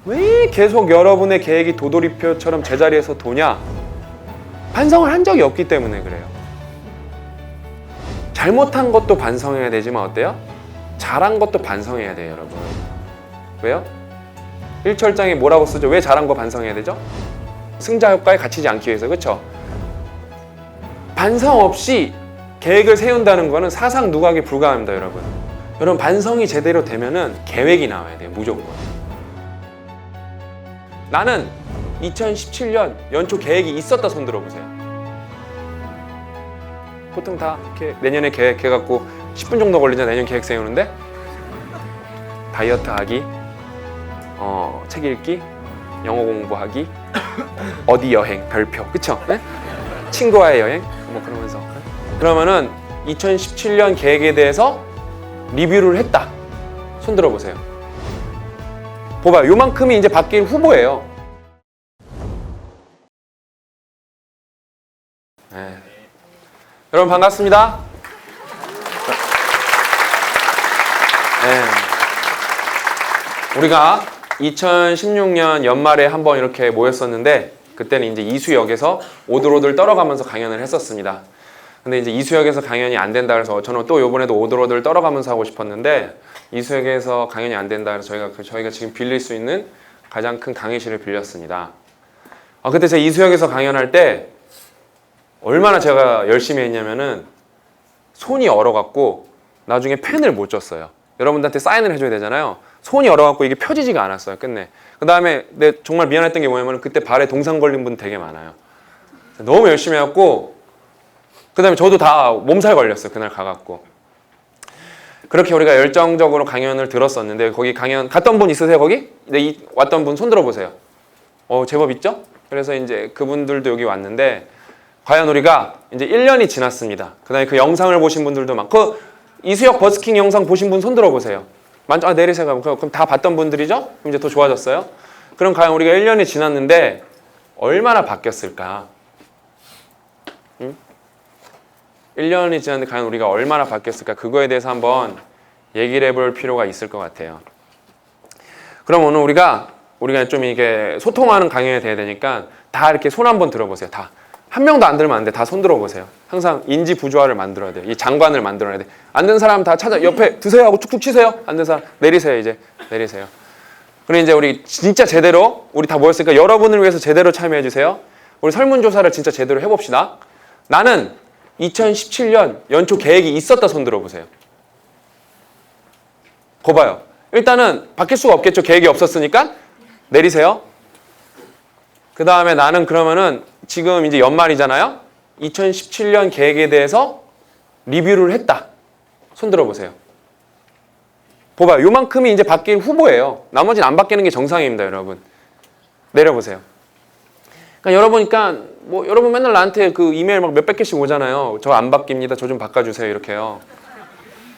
왜 계속 여러분의 계획이 도돌이표처럼 제자리에서 도냐? 반성을 한 적이 없기 때문에 그래요. 잘못한 것도 반성해야 되지만 어때요? 잘한 것도 반성해야 돼요, 여러분. 왜요? 1철장에 뭐라고 쓰죠? 왜 잘한 거 반성해야 되죠? 승자 효과에 갇히지 않기 위해서, 그렇죠? 반성 없이 계획을 세운다는 거는 사상 누각에 불과합니다, 여러분. 여러분, 반성이 제대로 되면은 계획이 나와야 돼요, 무조건. 나는 2017년 연초 계획이 있었다 손 들어보세요. 보통 다 이렇게 내년에 계획해갖고 10분 정도 걸리잖아, 내년 계획 세우는데. 다이어트 하기, 책 읽기, 영어 공부하기, 어디 여행, 별표, 그쵸? 네? 친구와의 여행, 뭐 그러면서. 그러면은 2017년 계획에 대해서 리뷰를 했다. 손 들어보세요. 봐봐요. 요만큼이 이제 바뀔 후보예요. 네. 여러분 반갑습니다. 네. 우리가 2016년 연말에 한번 이렇게 모였었는데 그때는 이제 이수역에서 오들오들 떨어가면서 강연을 했었습니다. 근데 이제 이수역에서 강연이 안 된다 그래서 저는 또 이번에도 오들오들 떨어가면서 하고 싶었는데 이수역에서 강연이 안 된다 그래서 저희가 지금 빌릴 수 있는 가장 큰 강의실을 빌렸습니다. 그때 제가 이수역에서 강연할 때 얼마나 제가 열심히 했냐면은 손이 얼어갖고 나중에 펜을 못 줬어요. 여러분들한테 사인을 해줘야 되잖아요. 손이 얼어갖고 이게 펴지지가 않았어요. 끝내. 그 다음에 정말 미안했던 게 뭐냐면 그때 발에 동상 걸린 분 되게 많아요. 너무 열심히 해갖고 그 다음에 저도 다 몸살 걸렸어요. 그날 가갖고. 그렇게 우리가 열정적으로 강연을 들었었는데 거기 강연 갔던 분 있으세요? 거기? 왔던 분 손 들어보세요. 제법 있죠? 그래서 이제 그분들도 여기 왔는데 과연 우리가 이제 1년이 지났습니다. 그 다음에 그 영상을 보신 분들도 많고 이수역 버스킹 영상 보신 분 손 들어보세요. 내리세요. 그럼 다 봤던 분들이죠? 그럼 이제 더 좋아졌어요? 그럼 과연 우리가 1년이 지났는데 얼마나 바뀌었을까? 1년이 지났는데 과연 우리가 얼마나 바뀌었을까? 그거에 대해서 한번 얘기를 해볼 필요가 있을 것 같아요. 그럼 오늘 우리가 좀 이게 소통하는 강연이 돼야 되니까 다 이렇게 손 한번 들어보세요. 다. 한 명도 안 들면 안 돼. 다 손 들어보세요. 항상 인지 부조화를 만들어야 돼요. 이 장관을 만들어야 돼. 안 된 사람 다 옆에 드세요 하고 축축 치세요. 안 된 사람 내리세요. 이제 내리세요. 그럼 이제 우리 진짜 제대로 우리 다 모였으니까 여러분을 위해서 제대로 참여해 주세요. 우리 설문조사를 진짜 제대로 해봅시다. 나는 2017년 연초 계획이 있었다 손 들어보세요. 거봐요. 일단은 바뀔 수가 없겠죠. 계획이 없었으니까 내리세요. 그 다음에 나는 그러면은 지금 이제 연말이잖아요. 2017년 계획에 대해서 리뷰를 했다. 손 들어보세요. 봐봐요. 요만큼이 이제 바뀔 후보예요. 나머지는 안 바뀌는 게 정상입니다, 여러분. 내려보세요. 그러니까 여러분 맨날 나한테 그 이메일 막 몇백 개씩 오잖아요. 저 안 바뀝니다. 저 좀 바꿔주세요. 이렇게요.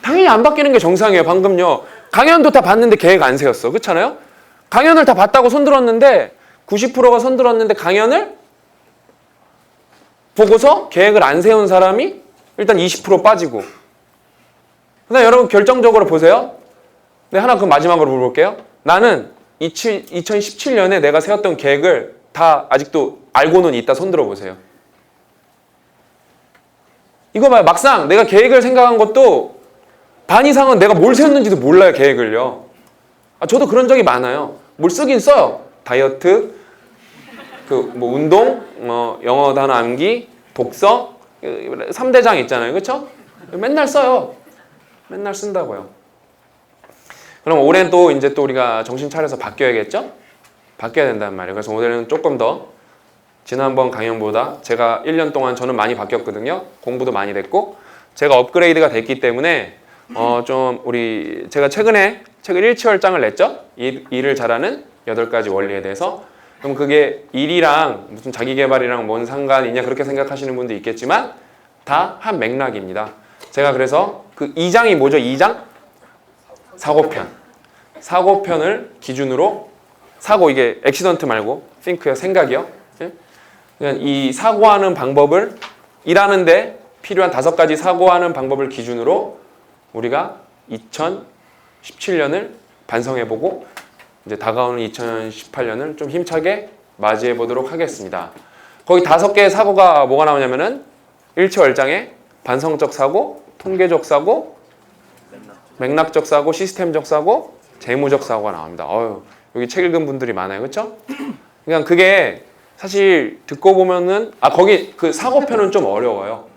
당연히 안 바뀌는 게 정상이에요. 방금요. 강연도 다 봤는데 계획 안 세웠어. 그렇잖아요? 강연을 다 봤다고 손 들었는데 90%가 손 들었는데 강연을 보고서 계획을 안 세운 사람이 일단 20% 빠지고. 그다음 여러분 결정적으로 보세요. 네, 하나 그 마지막으로 물어볼게요. 나는 2017년에 내가 세웠던 계획을 다 아직도 알고는 있다. 손 들어보세요. 이거 봐요. 막상 내가 계획을 생각한 것도 반 이상은 내가 뭘 세웠는지도 몰라요. 계획을요. 저도 그런 적이 많아요. 뭘 쓰긴 써요. 다이어트, 뭐 운동, 영어 단어 암기, 독서, 3대장 있잖아요. 그렇죠? 맨날 써요. 맨날 쓴다고요. 그럼 올해는 또 이제 또 우리가 정신 차려서 바뀌어야겠죠? 바뀌어야 된단 말이에요. 그래서 오늘은 조금 더 지난번 강연보다 제가 1년 동안 저는 많이 바뀌었거든요. 공부도 많이 됐고 제가 업그레이드가 됐기 때문에 제가 최근에 책을 일치월장을 냈죠. 일을 잘하는 8가지 원리에 대해서. 그럼 그게 일이랑 무슨 자기계발이랑 뭔 상관이냐 그렇게 생각하시는 분도 있겠지만 다 한 맥락입니다. 제가 그래서 그 2장이 뭐죠? 2장? 사고편. 사고편을 기준으로 사고 이게 액시던트 말고 think요. 생각이요. 그러니까 이 사고하는 방법을 일하는데 필요한 5가지 사고하는 방법을 기준으로 우리가 2017년을 반성해보고 이제 다가오는 2018년을 좀 힘차게 맞이해 보도록 하겠습니다. 거기 5개의 사고가 뭐가 나오냐면은 일취월장에 반성적 사고, 통계적 사고, 맥락적 사고, 시스템적 사고, 재무적 사고가 나옵니다. 여기 책 읽은 분들이 많아요. 그렇죠? 그냥 그게 사실 듣고 보면은 거기 그 사고편은 좀 어려워요.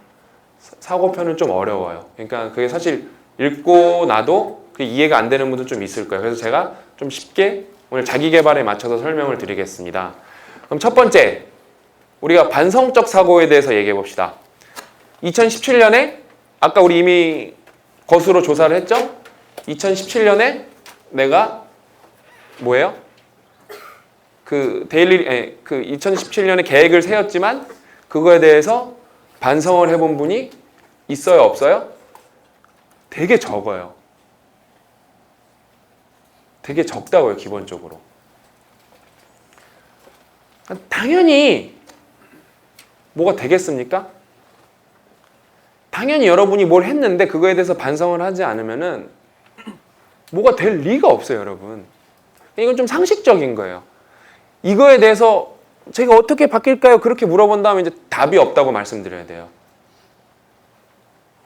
사고편은 좀 어려워요. 그러니까 그게 사실 읽고 나도 그게 이해가 안 되는 분도 좀 있을 거예요. 그래서 제가 좀 쉽게 오늘 자기 개발에 맞춰서 설명을 드리겠습니다. 그럼 첫 번째, 우리가 반성적 사고에 대해서 얘기해 봅시다. 2017년에 아까 우리 이미 거수로 조사를 했죠? 2017년에 내가 뭐예요? 그 2017년에 계획을 세웠지만 그거에 대해서 반성을 해본 분이 있어요, 없어요? 되게 적어요. 되게 적다고요, 기본적으로. 당연히 뭐가 되겠습니까? 당연히 여러분이 뭘 했는데 그거에 대해서 반성을 하지 않으면은 뭐가 될 리가 없어요, 여러분. 이건 좀 상식적인 거예요. 이거에 대해서 제가 어떻게 바뀔까요? 그렇게 물어본다면 이제 답이 없다고 말씀드려야 돼요.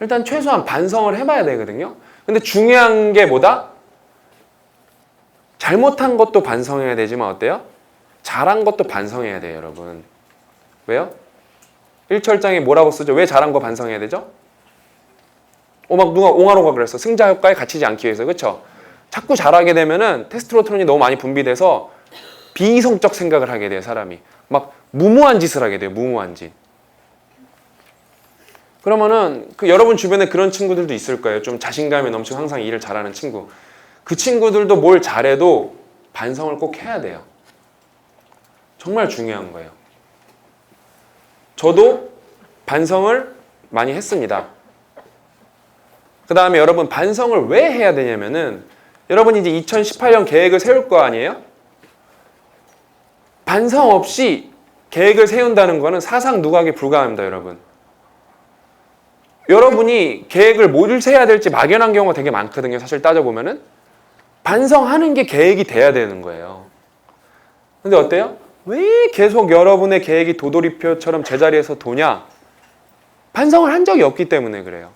일단 최소한 반성을 해봐야 되거든요. 근데 중요한 게 뭐다? 잘못한 것도 반성해야 되지만 어때요? 잘한 것도 반성해야 돼요, 여러분. 왜요? 일철장에 뭐라고 쓰죠? 왜 잘한 거 반성해야 되죠? 막 누가 옹아로가 그랬어. 승자 효과에 갇히지 않기 위해서. 그렇죠? 자꾸 잘하게 되면은 테스토스테론이 너무 많이 분비돼서 비이성적 생각을 하게 돼요, 사람이. 막 무모한 짓을 하게 돼요, 무모한 짓. 그러면은 여러분 주변에 그런 친구들도 있을 거예요. 좀 자신감이 넘치고 항상 일을 잘하는 친구. 그 친구들도 뭘 잘해도 반성을 꼭 해야 돼요. 정말 중요한 거예요. 저도 반성을 많이 했습니다. 그 다음에 여러분 반성을 왜 해야 되냐면은 여러분이 이제 2018년 계획을 세울 거 아니에요? 반성 없이 계획을 세운다는 거는 사상 누각에 불과합니다, 여러분. 여러분이 계획을 뭘 세야 될지 막연한 경우가 되게 많거든요, 사실 따져보면은. 반성하는 게 계획이 돼야 되는 거예요. 근데 어때요? 왜 계속 여러분의 계획이 도돌이표처럼 제자리에서 도냐? 반성을 한 적이 없기 때문에 그래요.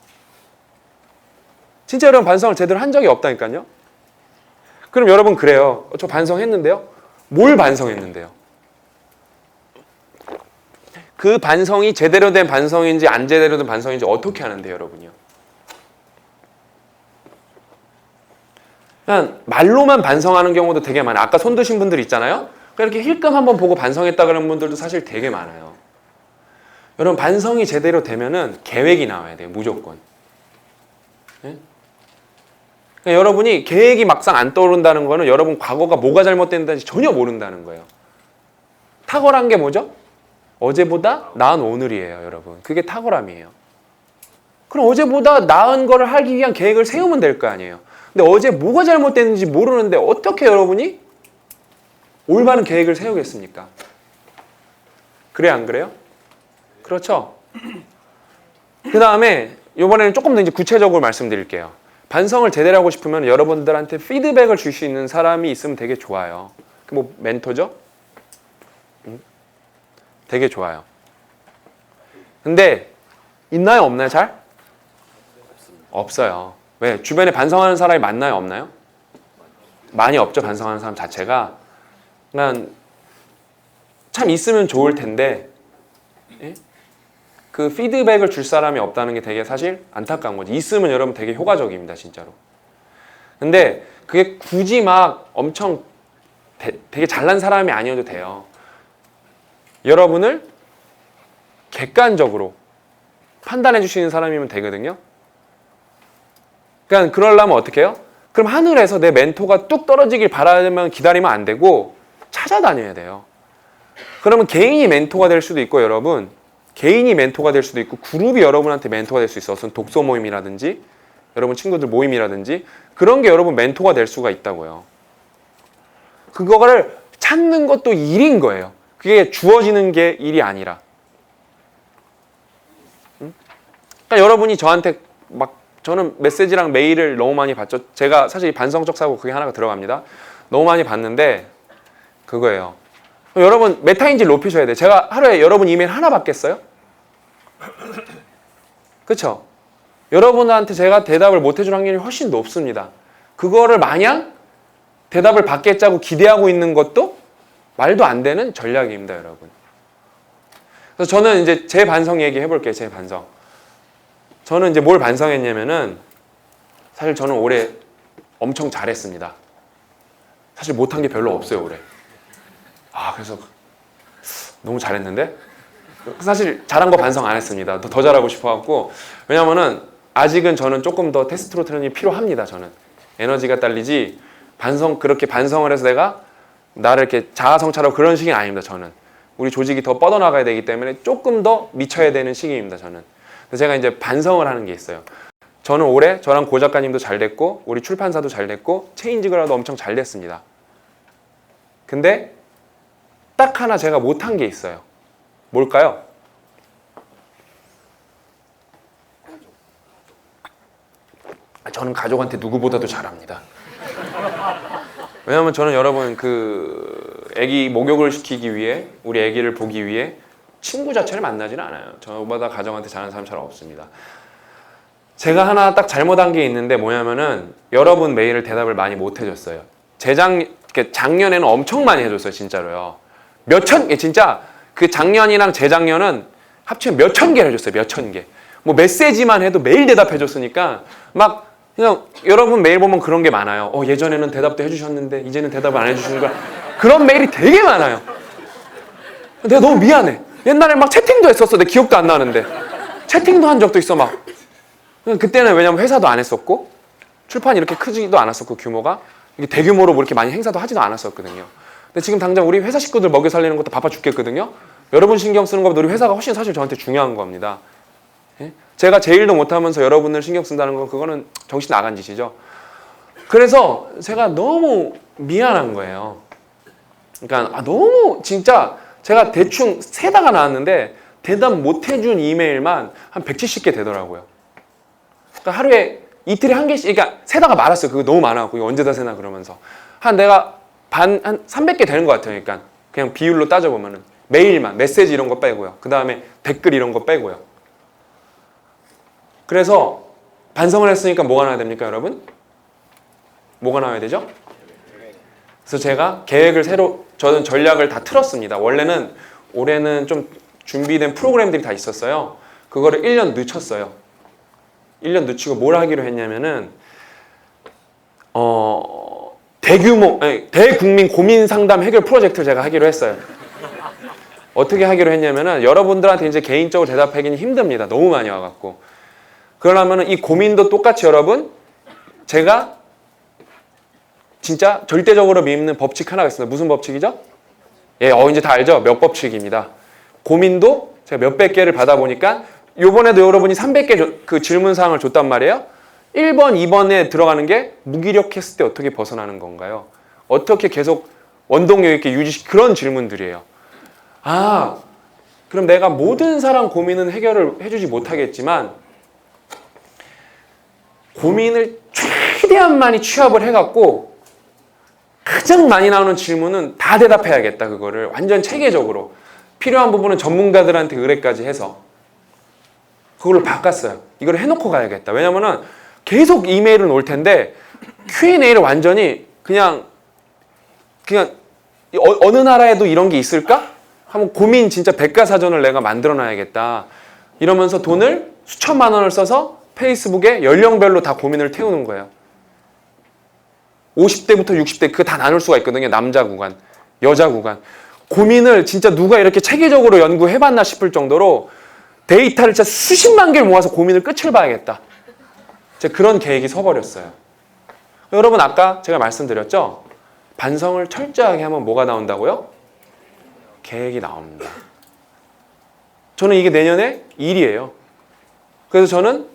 진짜 여러분 반성을 제대로 한 적이 없다니까요. 그럼 여러분 그래요. 저 반성했는데요? 뭘 반성했는데요? 그 반성이 제대로 된 반성인지 안 제대로 된 반성인지 어떻게 하는데요, 여러분이요? 그냥 말로만 반성하는 경우도 되게 많아요. 아까 손 드신 분들 있잖아요. 이렇게 힐끔 한번 보고 반성했다 그런 분들도 사실 되게 많아요. 여러분 반성이 제대로 되면은 계획이 나와야 돼요, 무조건. 네? 그러니까 여러분이 계획이 막상 안 떠오른다는 거는 여러분 과거가 뭐가 잘못됐는지 전혀 모른다는 거예요. 탁월한 게 뭐죠? 어제보다 나은 오늘이에요, 여러분. 그게 탁월함이에요. 그럼 어제보다 나은 거를 하기 위한 계획을 세우면 될 거 아니에요. 근데 어제 뭐가 잘못됐는지 모르는데 어떻게 여러분이 올바른 계획을 세우겠습니까? 그래, 안 그래요? 그렇죠? 그 다음에 이번에는 조금 더 이제 구체적으로 말씀드릴게요. 반성을 제대로 하고 싶으면 여러분들한테 피드백을 줄 수 있는 사람이 있으면 되게 좋아요. 뭐 멘토죠? 되게 좋아요. 근데 있나요, 없나요, 잘? 없어요. 왜? 주변에 반성하는 사람이 많나요, 없나요? 많이 없죠, 반성하는 사람 자체가. 난 참 있으면 좋을 텐데 예? 그 피드백을 줄 사람이 없다는 게 되게 사실 안타까운 거지. 있으면 여러분 되게 효과적입니다, 진짜로. 근데 그게 굳이 막 엄청 되게 잘난 사람이 아니어도 돼요. 여러분을 객관적으로 판단해 주시는 사람이면 되거든요. 그러니까 그러려면 어떻게 해요? 그럼 하늘에서 내 멘토가 뚝 떨어지길 바라면 기다리면 안 되고 찾아다녀야 돼요. 그러면 개인이 멘토가 될 수도 있고, 여러분 개인이 멘토가 될 수도 있고, 그룹이 여러분한테 멘토가 될 수 있어. 어떤 독서 모임이라든지 여러분 친구들 모임이라든지 그런 게 여러분 멘토가 될 수가 있다고요. 그거를 찾는 것도 일인 거예요. 그게 주어지는 게 일이 아니라. 그러니까 여러분이 저한테 저는 메시지랑 메일을 너무 많이 받죠. 제가 사실 반성적 사고 그게 하나가 들어갑니다. 너무 많이 받는데 그거예요. 여러분 메타인지 높이셔야 돼요. 제가 하루에 여러분 이메일 하나 받겠어요? 그렇죠? 여러분한테 제가 대답을 못 해줄 확률이 훨씬 높습니다. 그거를 마냥 대답을 받겠자고 기대하고 있는 것도 말도 안 되는 전략입니다, 여러분. 그래서 저는 이제 제 반성 얘기해 볼게요. 제 반성. 저는 이제 뭘 반성했냐면은 사실 저는 올해 엄청 잘했습니다. 사실 못한 게 별로 없어요, 올해. 그래서 너무 잘했는데 사실 잘한 거 반성 안 했습니다. 더 잘하고 싶어갖고. 왜냐면은 아직은 저는 조금 더 테스토스테론이 필요합니다. 저는 에너지가 딸리지 그렇게 반성을 해서 내가 나를 이렇게 자아성찰하고 그런 시기는 아닙니다. 저는 우리 조직이 더 뻗어나가야 되기 때문에 조금 더 미쳐야 되는 시기입니다. 저는. 그래서 제가 이제 반성을 하는 게 있어요. 저는 올해 저랑 고 작가님도 잘 됐고 우리 출판사도 잘 됐고 체인지그라도 엄청 잘 됐습니다. 근데 딱 하나 제가 못한 게 있어요. 뭘까요? 저는 가족한테 누구보다도 잘합니다. 왜냐하면 저는 여러분 아기 목욕을 시키기 위해 우리 아기를 보기 위해 친구 자체를 만나지는 않아요. 저보다 가정한테 잘하는 사람 잘 없습니다. 제가 하나 딱 잘못한 게 있는데 뭐냐면은 여러분 메일을 대답을 많이 못 해줬어요. 작년에는 엄청 많이 해줬어요. 진짜로요. 진짜 그 작년이랑 재작년은 합치면 몇천 개를 해줬어요. 몇천 개. 뭐 메시지만 해도 매일 대답해줬으니까 막 그냥 여러분 메일 보면 그런 게 많아요. 예전에는 대답도 해주셨는데 이제는 대답을 안 해주시는 거야. 그런 메일이 되게 많아요. 내가 너무 미안해. 옛날에 막 채팅도 했었어. 내 기억도 안 나는데. 채팅도 한 적도 있어 막. 그때는 왜냐면 회사도 안 했었고 출판이 이렇게 크지도 않았었고 규모가 이게 대규모로 뭐 이렇게 많이 행사도 하지도 않았었거든요. 근데 지금 당장 우리 회사 식구들 먹여 살리는 것도 바빠 죽겠거든요. 여러분 신경 쓰는 것보다 우리 회사가 훨씬 사실 저한테 중요한 겁니다. 예? 제가 제 일도 못하면서 여러분을 신경 쓴다는 건 그거는 정신 나간 짓이죠. 그래서 제가 너무 미안한 거예요. 그러니까 너무 진짜 제가 대충 세다가 나왔는데 대답 못 해준 이메일만 한 170개 되더라고요. 그러니까 하루에 이틀에 한 개씩, 그러니까 세다가 말았어요. 그거 너무 많아갖고 이거 언제 다 세나 그러면서 내가 한 300개 되는 것 같아요. 그러니까 그냥 비율로 따져보면은 메일만 메시지 이런 거 빼고요. 그 다음에 댓글 이런 거 빼고요. 그래서 반성을 했으니까 뭐가 나와야 됩니까, 여러분? 뭐가 나와야 되죠? 그래서 제가 저는 전략을 다 틀었습니다. 원래는 올해는 좀 준비된 프로그램들이 다 있었어요. 그거를 1년 늦췄어요. 1년 늦추고 뭘 하기로 했냐면은 대국민 고민 상담 해결 프로젝트를 제가 하기로 했어요. 어떻게 하기로 했냐면은 여러분들한테 이제 개인적으로 대답하기는 힘듭니다. 너무 많이 와갖고. 그러려면은 이 고민도 똑같이 여러분 제가 진짜 절대적으로 믿는 법칙 하나가 있습니다. 무슨 법칙이죠? 이제 다 알죠? 몇 법칙입니다. 고민도 제가 몇백 개를 받아보니까 요번에도 여러분이 300개 그 질문사항을 줬단 말이에요. 1번, 2번에 들어가는 게 무기력했을 때 어떻게 벗어나는 건가요? 어떻게 계속 원동력 있게 그런 질문들이에요. 그럼 내가 모든 사람 고민은 해결을 해주지 못하겠지만 고민을 최대한 많이 취합을 해갖고 가장 많이 나오는 질문은 다 대답해야겠다. 그거를 완전 체계적으로 필요한 부분은 전문가들한테 의뢰까지 해서 그걸로 바꿨어요. 이걸 해놓고 가야겠다. 왜냐면은 계속 이메일은 올 텐데 Q&A를 완전히 그냥 어느 나라에도 이런 게 있을까? 한번 고민 진짜 백과사전을 내가 만들어놔야겠다. 이러면서 돈을 수천만 원을 써서 페이스북에 연령별로 다 고민을 태우는 거예요. 50대부터 60대 그거 다 나눌 수가 있거든요. 남자 구간, 여자 구간. 고민을 진짜 누가 이렇게 체계적으로 연구해봤나 싶을 정도로 데이터를 진짜 수십만 개를 모아서 고민을 끝을 봐야겠다. 제가 그런 계획이 서버렸어요. 여러분 아까 제가 말씀드렸죠? 반성을 철저하게 하면 뭐가 나온다고요? 계획이 나옵니다. 저는 이게 내년에 일이에요. 그래서 저는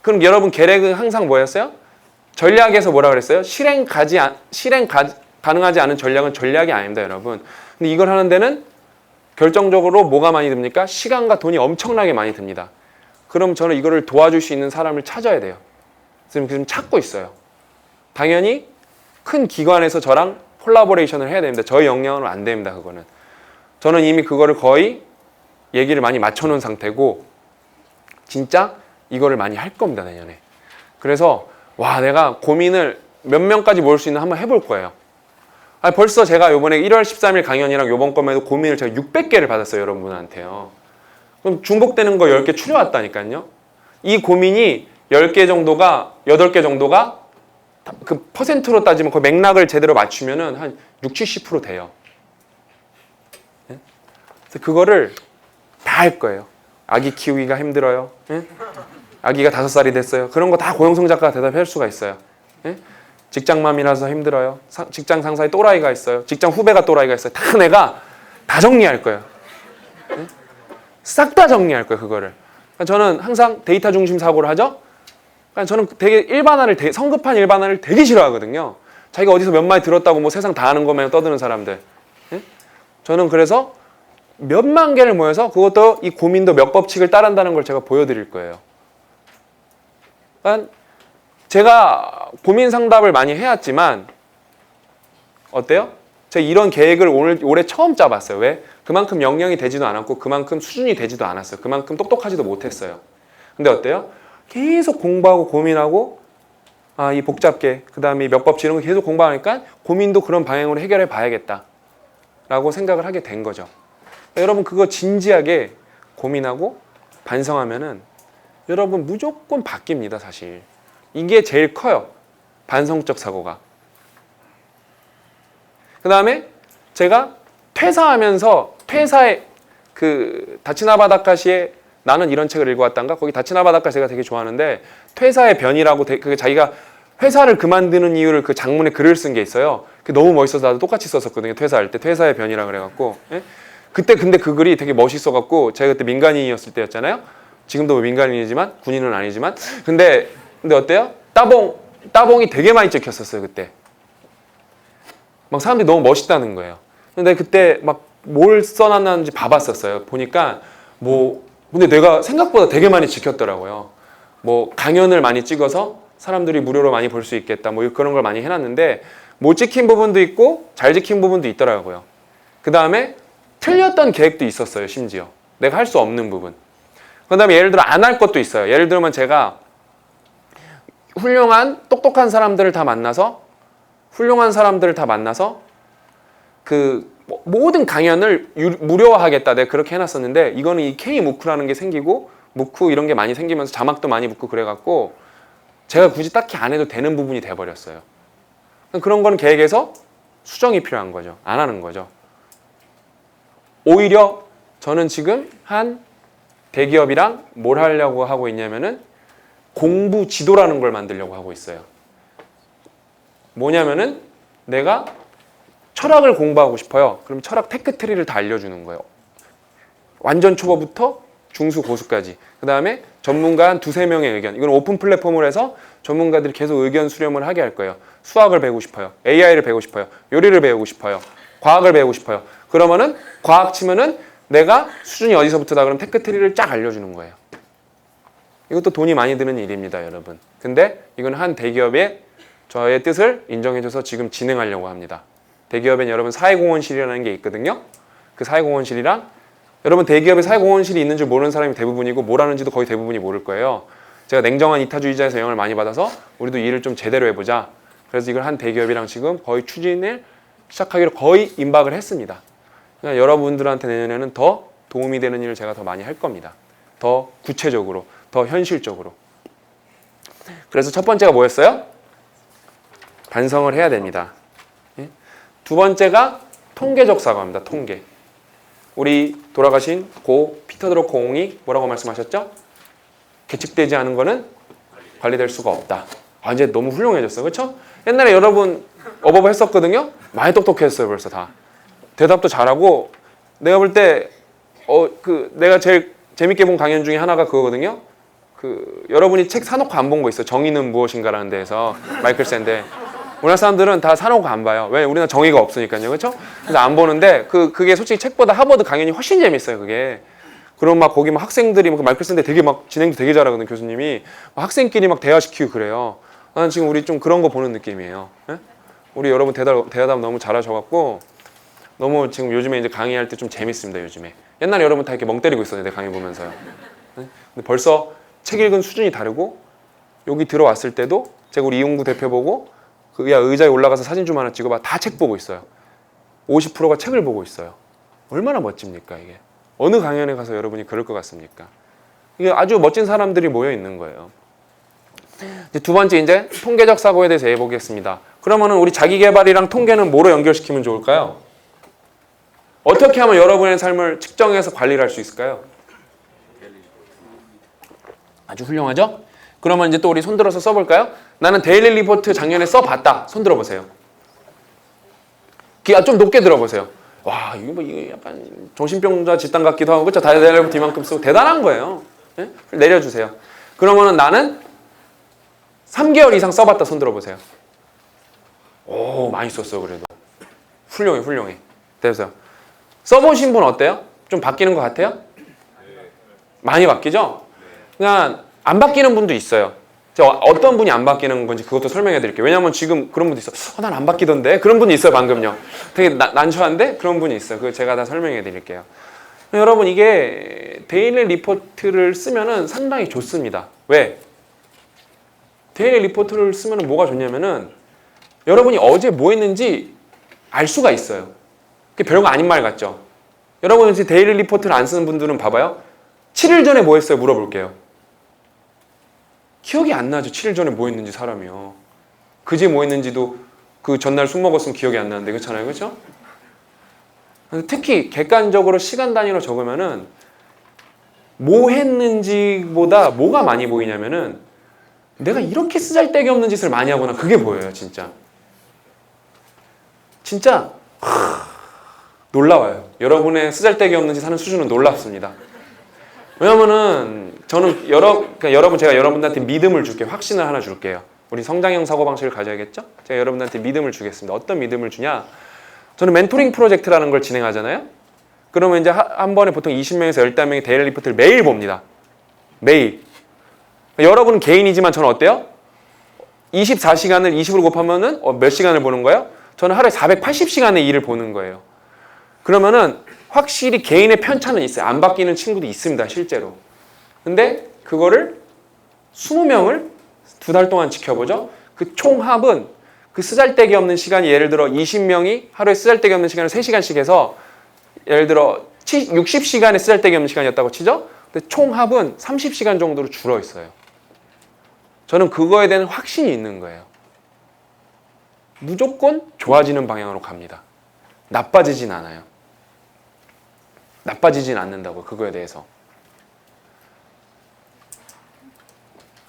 그럼 여러분 계획은 항상 뭐였어요? 전략에서 뭐라 그랬어요? 가능하지 않은 전략은 전략이 아닙니다, 여러분. 근데 이걸 하는 데는 결정적으로 뭐가 많이 듭니까? 시간과 돈이 엄청나게 많이 듭니다. 그럼 저는 이거를 도와줄 수 있는 사람을 찾아야 돼요. 지금 찾고 있어요. 당연히 큰 기관에서 저랑 콜라보레이션을 해야 됩니다. 저희 역량으로 안 됩니다. 그거는. 저는 이미 그거를 거의 얘기를 많이 맞춰놓은 상태고 진짜 이거를 많이 할 겁니다. 내년에. 그래서 와 내가 고민을 몇 명까지 모을 수 있나 한번 해볼 거예요. 벌써 제가 요번에 1월 13일 강연이랑 요번 거에도 고민을 제가 600개를 받았어요. 여러분한테요. 그럼 중복되는 거 10개 추려왔다니까요. 이 고민이 10개 정도가 8개 정도가 그 퍼센트로 따지면 그 맥락을 제대로 맞추면은 한 60, 70% 돼요. 네? 그래서 그거를 다 할 거예요. 아기 키우기가 힘들어요. 네? 아기가 5살이 됐어요. 그런 거 다 고영성 작가가 대답할 수가 있어요. 네? 직장맘이라서 힘들어요. 직장 상사에 또라이가 있어요. 직장 후배가 또라이가 있어요. 다 내가 다 정리할 거예요. 네? 싹 다 정리할 거예요. 그거를. 저는 항상 데이터 중심 사고를 하죠. 저는 되게 성급한 일반화를 되게 싫어하거든요. 자기가 어디서 몇 마디 들었다고 뭐 세상 다 아는 것만 떠드는 사람들. 네? 저는 그래서 몇만 개를 모여서 그것도 이 고민도 몇 법칙을 따른다는 걸 제가 보여드릴 거예요. 그러니까 제가 고민 상담을 많이 해왔지만 어때요? 제가 이런 계획을 올해 처음 짜봤어요. 왜? 그만큼 역량이 되지도 않았고 그만큼 수준이 되지도 않았어요. 그만큼 똑똑하지도 못했어요. 근데 어때요? 계속 공부하고 고민하고 이 복잡계, 그 다음에 몇 법칙 이런 거 계속 공부하니까 고민도 그런 방향으로 해결해 봐야겠다 라고 생각을 하게 된 거죠. 그러니까 여러분 그거 진지하게 고민하고 반성하면은 여러분 무조건 바뀝니다. 사실 이게 제일 커요. 반성적 사고가. 그 다음에 제가 퇴사하면서 퇴사의 그 다치나바다카시의 나는 이런 책을 읽어왔단가? 거기 다치나바다카 제가 되게 좋아하는데 퇴사의 변이라고 그게 자기가 회사를 그만두는 이유를 그 장문에 글을 쓴 게 있어요. 그게 너무 멋있어서 나도 똑같이 썼었거든요. 퇴사할 때 퇴사의 변이라 그래갖고 예? 그때 근데 그 글이 되게 멋있어갖고 제가 그때 민간인이었을 때였잖아요. 지금도 민간인이지만 군인은 아니지만 근데 어때요? 따봉이 되게 많이 찍혔었어요. 그때 막 사람들이 너무 멋있다는 거예요. 근데 그때 막 뭘 써놨는지 봐봤었어요. 보니까 근데 내가 생각보다 되게 많이 지켰더라고요. 강연을 많이 찍어서 사람들이 무료로 많이 볼 수 있겠다. 그런 걸 많이 해놨는데 못 지킨 부분도 있고 잘 지킨 부분도 있더라고요. 그 다음에 틀렸던 계획도 있었어요. 심지어 내가 할 수 없는 부분. 그 다음에 예를 들어 안 할 것도 있어요. 예를 들면 제가 훌륭한 똑똑한 사람들을 다 만나서 그 모든 강연을 무료화하겠다. 내가 그렇게 해놨었는데 이거는 이 K-무크라는 게 생기고 무크 이런 게 많이 생기면서 자막도 많이 붙고 그래갖고 제가 굳이 딱히 안 해도 되는 부분이 돼버렸어요. 그런 거는 계획에서 수정이 필요한 거죠. 안 하는 거죠. 오히려 저는 지금 한 대기업이랑 뭘 하려고 하고 있냐면은 공부 지도라는 걸 만들려고 하고 있어요. 뭐냐면은 내가 철학을 공부하고 싶어요. 그럼 철학 테크트리를 다 알려주는 거예요. 완전 초보부터 중수 고수까지. 그 다음에 전문가 한 2-3명의 의견. 이건 오픈 플랫폼을 해서 전문가들이 계속 의견 수렴을 하게 할 거예요. 수학을 배우고 싶어요. AI를 배우고 싶어요. 요리를 배우고 싶어요. 과학을 배우고 싶어요. 그러면은 과학 치면은 내가 수준이 어디서부터다 그럼 테크트리를 쫙 알려주는 거예요. 이것도 돈이 많이 드는 일입니다, 여러분. 근데 이건 한 대기업의 저의 뜻을 인정해줘서 지금 진행하려고 합니다. 대기업엔 여러분 사회공헌실이라는 게 있거든요. 그 사회공헌실이랑 여러분 대기업에 사회공헌실이 있는 줄 모르는 사람이 대부분이고 뭘 하는지도 거의 대부분이 모를 거예요. 제가 냉정한 이타주의자에서 영향을 많이 받아서 우리도 일을 좀 제대로 해보자. 그래서 이걸 한 대기업이랑 지금 거의 추진을 시작하기로 거의 임박을 했습니다. 그러니까 여러분들한테 내년에는 더 도움이 되는 일을 제가 더 많이 할 겁니다. 더 구체적으로, 더 현실적으로. 그래서 첫 번째가 뭐였어요? 반성을 해야 됩니다. 두 번째가 통계적 사고입니다. 통계. 우리 돌아가신 고 피터 드러커 공이 뭐라고 말씀하셨죠? 계측되지 않은 거는 관리될 수가 없다. 이제 너무 훌륭해졌어요. 그렇죠? 옛날에 여러분 어버버 했었거든요. 많이 똑똑했어요. 벌써 다. 대답도 잘하고 내가 볼 때 내가 제일 재밌게 본 강연 중에 하나가 그거거든요. 여러분이 책 사놓고 안 본 거 있어요. 정의는 무엇인가라는 데에서 마이클 샌데. 우리나라 사람들은 다 사놓고 안 봐요. 왜? 우리나라 정의가 없으니까요. 그렇죠? 그래서 안 보는데 그게 솔직히 책보다 하버드 강연이 훨씬 재밌어요. 그게. 그럼 막 거기 막 학생들이 막 마이클 샌데 되게 막 진행도 되게 잘하거든요. 교수님이. 막 학생끼리 막 대화시키고 그래요. 나는 지금 우리 좀 그런 거 보는 느낌이에요. 예? 우리 여러분 대답 너무 잘하셔갖고 너무 지금 요즘에 이제 강의할 때 좀 재밌습니다. 요즘에 옛날에 여러분 다 이렇게 멍 때리고 있었는데 강의 보면서요. 네? 근데 벌써 책 읽은 수준이 다르고 여기 들어왔을 때도 제가 우리 이용구 대표 보고 야 의자에 올라가서 사진 좀 하나 찍어봐. 다 책 보고 있어요. 50%가 책을 보고 있어요. 얼마나 멋집니까 이게. 어느 강연에 가서 여러분이 그럴 것 같습니까? 이게 아주 멋진 사람들이 모여 있는 거예요. 이제 두 번째 이제 통계적 사고에 대해서 해보겠습니다. 그러면은 우리 자기계발이랑 통계는 뭐로 연결시키면 좋을까요? 어떻게 하면 여러분의 삶을 측정해서 관리를 할 수 있을까요? 아주 훌륭하죠? 그러면 이제 또 우리 손들어서 써볼까요? 나는 데일리 리포트 작년에 써봤다. 손 들어보세요. 좀 높게 들어보세요. 와, 이거 약간 정신병자 집단 같기도 하고, 그쵸? 데일리 리포트 이만큼 쓰고 대단한 거예요. 네? 내려주세요. 그러면은 나는 3개월 이상 써봤다. 손 들어보세요. 오, 많이 썼어, 그래도. 훌륭해. 됐어요. 써보신 분 어때요? 좀 바뀌는 것 같아요? 많이 바뀌죠? 그냥 안 바뀌는 분도 있어요. 제가 어떤 분이 안 바뀌는 건지 그것도 설명해 드릴게요. 왜냐면 지금 그런 분도 있어. 난 안 바뀌던데? 그런 분이 있어요, 방금요. 되게 난처한데? 그런 분이 있어요. 그거 제가 다 설명해 드릴게요. 여러분, 이게 데일리 리포트를 쓰면은 상당히 좋습니다. 왜? 데일리 리포트를 쓰면은 뭐가 좋냐면은 여러분이 어제 뭐 했는지 알 수가 있어요. 그게 별거 아닌 말 같죠? 여러분 이제 데일리 리포트를 안 쓰는 분들은 봐봐요. 7일 전에 뭐 했어요? 물어볼게요. 기억이 안 나죠. 7일 전에 뭐 했는지 사람이요. 그제 뭐 했는지도 그 전날 술 먹었으면 기억이 안 나는데 그렇잖아요. 그렇죠? 특히 객관적으로 시간 단위로 적으면은 뭐 했는지보다 뭐가 많이 보이냐면은 내가 이렇게 쓰잘데기 없는 짓을 많이 하구나. 그게 보여요. 진짜 놀라워요. 여러분의 쓰잘데기 없는 짓 하는 수준은 놀랍습니다. 왜냐면은 저는 여러분 제가 여러분들한테 믿음을 줄게요. 확신을 하나 줄게요. 우리 성장형 사고방식을 가져야겠죠? 제가 여러분들한테 믿음을 주겠습니다. 어떤 믿음을 주냐? 저는 멘토링 프로젝트라는 걸 진행하잖아요. 그러면 이제 한 번에 보통 20명에서 10명이 데일리 리포트를 매일 봅니다. 매일. 여러분은 개인이지만 저는 어때요? 24시간을 20으로 곱하면은 몇 시간을 보는 거예요? 저는 하루에 480시간의 일을 보는 거예요. 그러면은 확실히 개인의 편차는 있어요. 안 바뀌는 친구도 있습니다. 실제로. 근데 그거를 20명을 2달 동안 지켜보죠. 그 총합은 그 쓰잘데기 없는 시간이 예를 들어 20명이 하루에 쓰잘데기 없는 시간을 3시간씩 해서 예를 들어 60시간의 쓰잘데기 없는 시간이었다고 치죠. 근데 총합은 30시간 정도로 줄어 있어요. 저는 그거에 대한 확신이 있는 거예요. 무조건 좋아지는 방향으로 갑니다. 나빠지진 않아요. 나빠지진 않는다고 그거에 대해서.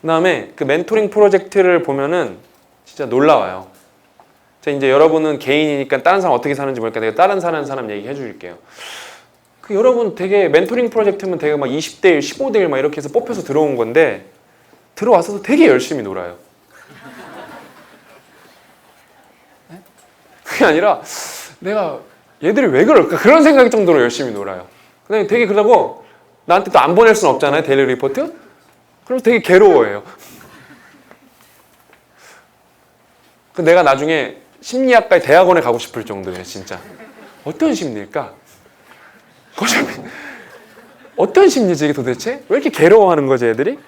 그 다음에 그 멘토링 프로젝트를 보면은 진짜 놀라워요. 제가 이제 여러분은 개인이니까 다른 사람 어떻게 사는지 모르니까 내가 다른 사는 사람 얘기해 줄게요. 그 여러분 되게 멘토링 프로젝트면 되게 막 20대 1, 15대 1 막 이렇게 해서 뽑혀서 들어온 건데 들어와서도 되게 열심히 놀아요. 그게 아니라 내가 얘들이 왜 그럴까? 그런 생각이 정도로 열심히 놀아요. 근데 되게 그러고 나한테 또 안 보낼 수는 없잖아요. 데일리 리포트? 그럼 되게 괴로워해요. 내가 나중에 심리학과의 대학원에 가고 싶을 정도예요. 진짜. 어떤 심리일까? 어떤 심리지 이게 도대체? 왜 이렇게 괴로워하는 거지 애들이?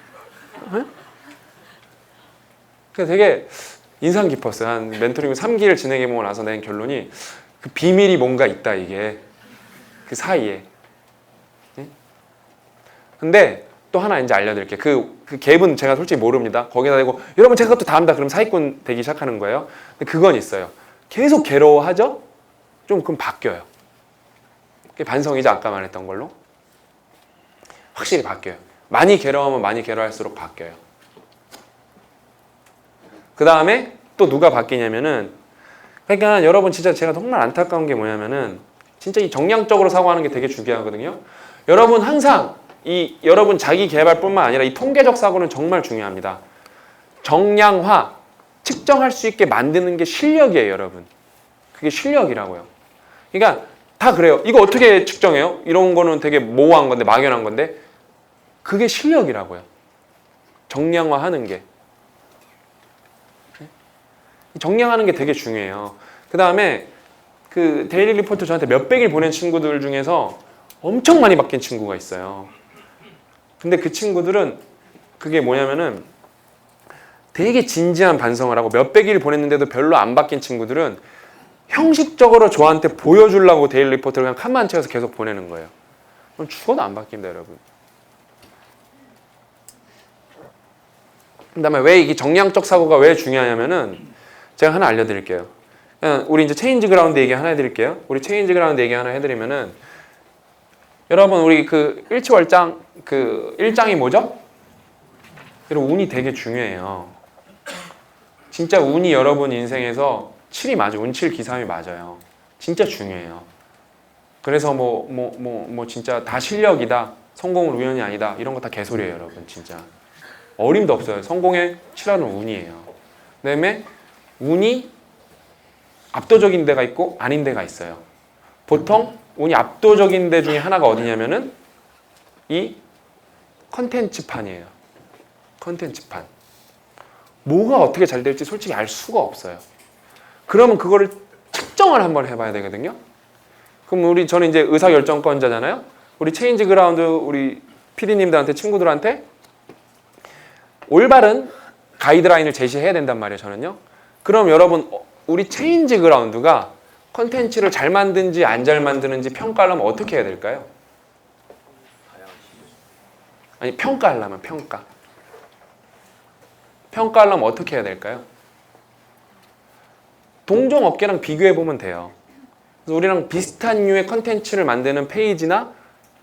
그래서 되게 인상 깊었어요. 한 멘토링을 3기를 진행해보고 나서 낸 결론이 그 비밀이 뭔가 있다 이게. 그 사이에. 근데 또 하나 이제 알려드릴게요. 그 갭은 제가 솔직히 모릅니다. 거기다 대고 여러분 제가 그것도 다 합니다. 그럼 사기꾼 되기 시작하는 거예요. 근데 그건 있어요. 계속 괴로워하죠? 좀 그럼 바뀌어요. 그게 반성이죠. 아까 말했던 걸로. 확실히 바뀌어요. 많이 괴로워하면 많이 괴로워할수록 바뀌어요. 그 다음에 또 누가 바뀌냐면은 그러니까 여러분 진짜 제가 정말 안타까운 게 뭐냐면은 진짜 이 정량적으로 사고하는 게 되게 중요하거든요. 여러분 항상 여러분 자기 개발뿐만 아니라 이 통계적 사고는 정말 중요합니다. 정량화, 측정할 수 있게 만드는 게 실력이에요, 여러분. 그게 실력이라고요. 그러니까 다 그래요. 이거 어떻게 측정해요? 이런 거는 되게 모호한 건데, 막연한 건데 그게 실력이라고요. 정량화하는 게. 정량하는 게 되게 중요해요. 그 다음에 그 데일리 리포트 저한테 몇백일 보낸 친구들 중에서 엄청 많이 바뀐 친구가 있어요. 근데 그 친구들은 그게 뭐냐면은 되게 진지한 반성을 하고 몇백일 보냈는데도 별로 안 바뀐 친구들은 형식적으로 저한테 보여주려고 데일리 리포트를 그냥 칸만 채워서 계속 보내는 거예요. 그럼 죽어도 안 바뀝니다, 여러분. 그 다음에 왜 이게 정량적 사고가 왜 중요하냐면은 제가 하나 알려드릴게요. 우리 이제 체인지 그라운드 얘기 하나 해드릴게요. 우리 체인지 그라운드 얘기 하나 해드리면은 여러분 우리 그 일치월장 그 일장이 뭐죠? 여러분 운이 되게 중요해요. 진짜 운이 여러분 인생에서 7이 맞아요. 운 7 기삼이 맞아요. 진짜 중요해요. 그래서 뭐 진짜 다 실력이다. 성공은 우연이 아니다. 이런 거 다 개소리예요, 여러분. 진짜. 어림도 없어요. 성공의 7화는 운이에요. 그다음에 운이 압도적인 데가 있고 아닌 데가 있어요. 보통 운이 압도적인 데 중에 하나가 어디냐면은 이 컨텐츠판이에요. 컨텐츠판. 뭐가 어떻게 잘 될지 솔직히 알 수가 없어요. 그러면 그거를 측정을 한번 해봐야 되거든요. 그럼 저는 이제 의사결정권자잖아요. 우리 체인지 그라운드 우리 PD님들한테 친구들한테 올바른 가이드라인을 제시해야 된단 말이에요. 저는요. 그럼 여러분 우리 체인지 그라운드가 컨텐츠를 잘 만든지 안 잘 만드는지 평가하려면 어떻게 해야 될까요? 아니 평가하려면 평가하려면 어떻게 해야 될까요? 동종업계랑 비교해보면 돼요. 그래서 우리랑 비슷한 류의 컨텐츠를 만드는 페이지나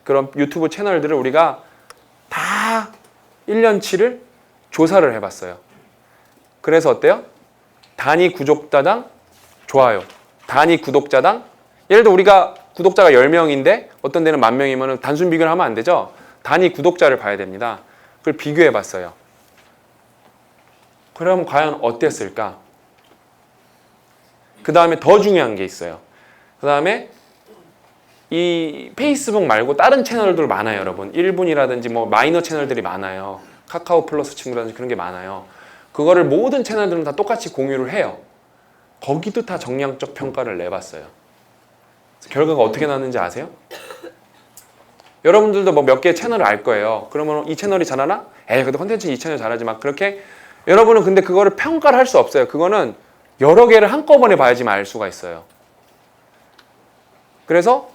그런 유튜브 채널들을 우리가 다 1년치를 조사를 해봤어요. 그래서 어때요? 단위 구독자당 좋아요. 단위 구독자당 예를 들어 우리가 구독자가 10명인데 어떤 데는 10,000명이면 단순 비교를 하면 안 되죠. 단위 구독자를 봐야 됩니다. 그걸 비교해봤어요. 그럼 과연 어땠을까? 그 다음에 더 중요한 게 있어요. 그 다음에 이 페이스북 말고 다른 채널들 많아요, 여러분. 1분이라든지 뭐 마이너 채널들이 많아요. 카카오 플러스 친구라든지 그런 게 많아요. 그거를 모든 채널들은 다 똑같이 공유를 해요. 거기도 다 정량적 평가를 내봤어요. 결과가 어떻게 나왔는지 아세요? 여러분들도 뭐 몇 개의 채널을 알 거예요. 그러면 이 채널이 잘하나? 에이, 그래도 콘텐츠 이 채널 잘하지 막 그렇게 여러분은 근데 그거를 평가를 할 수 없어요. 그거는 여러 개를 한꺼번에 봐야지만 알 수가 있어요. 그래서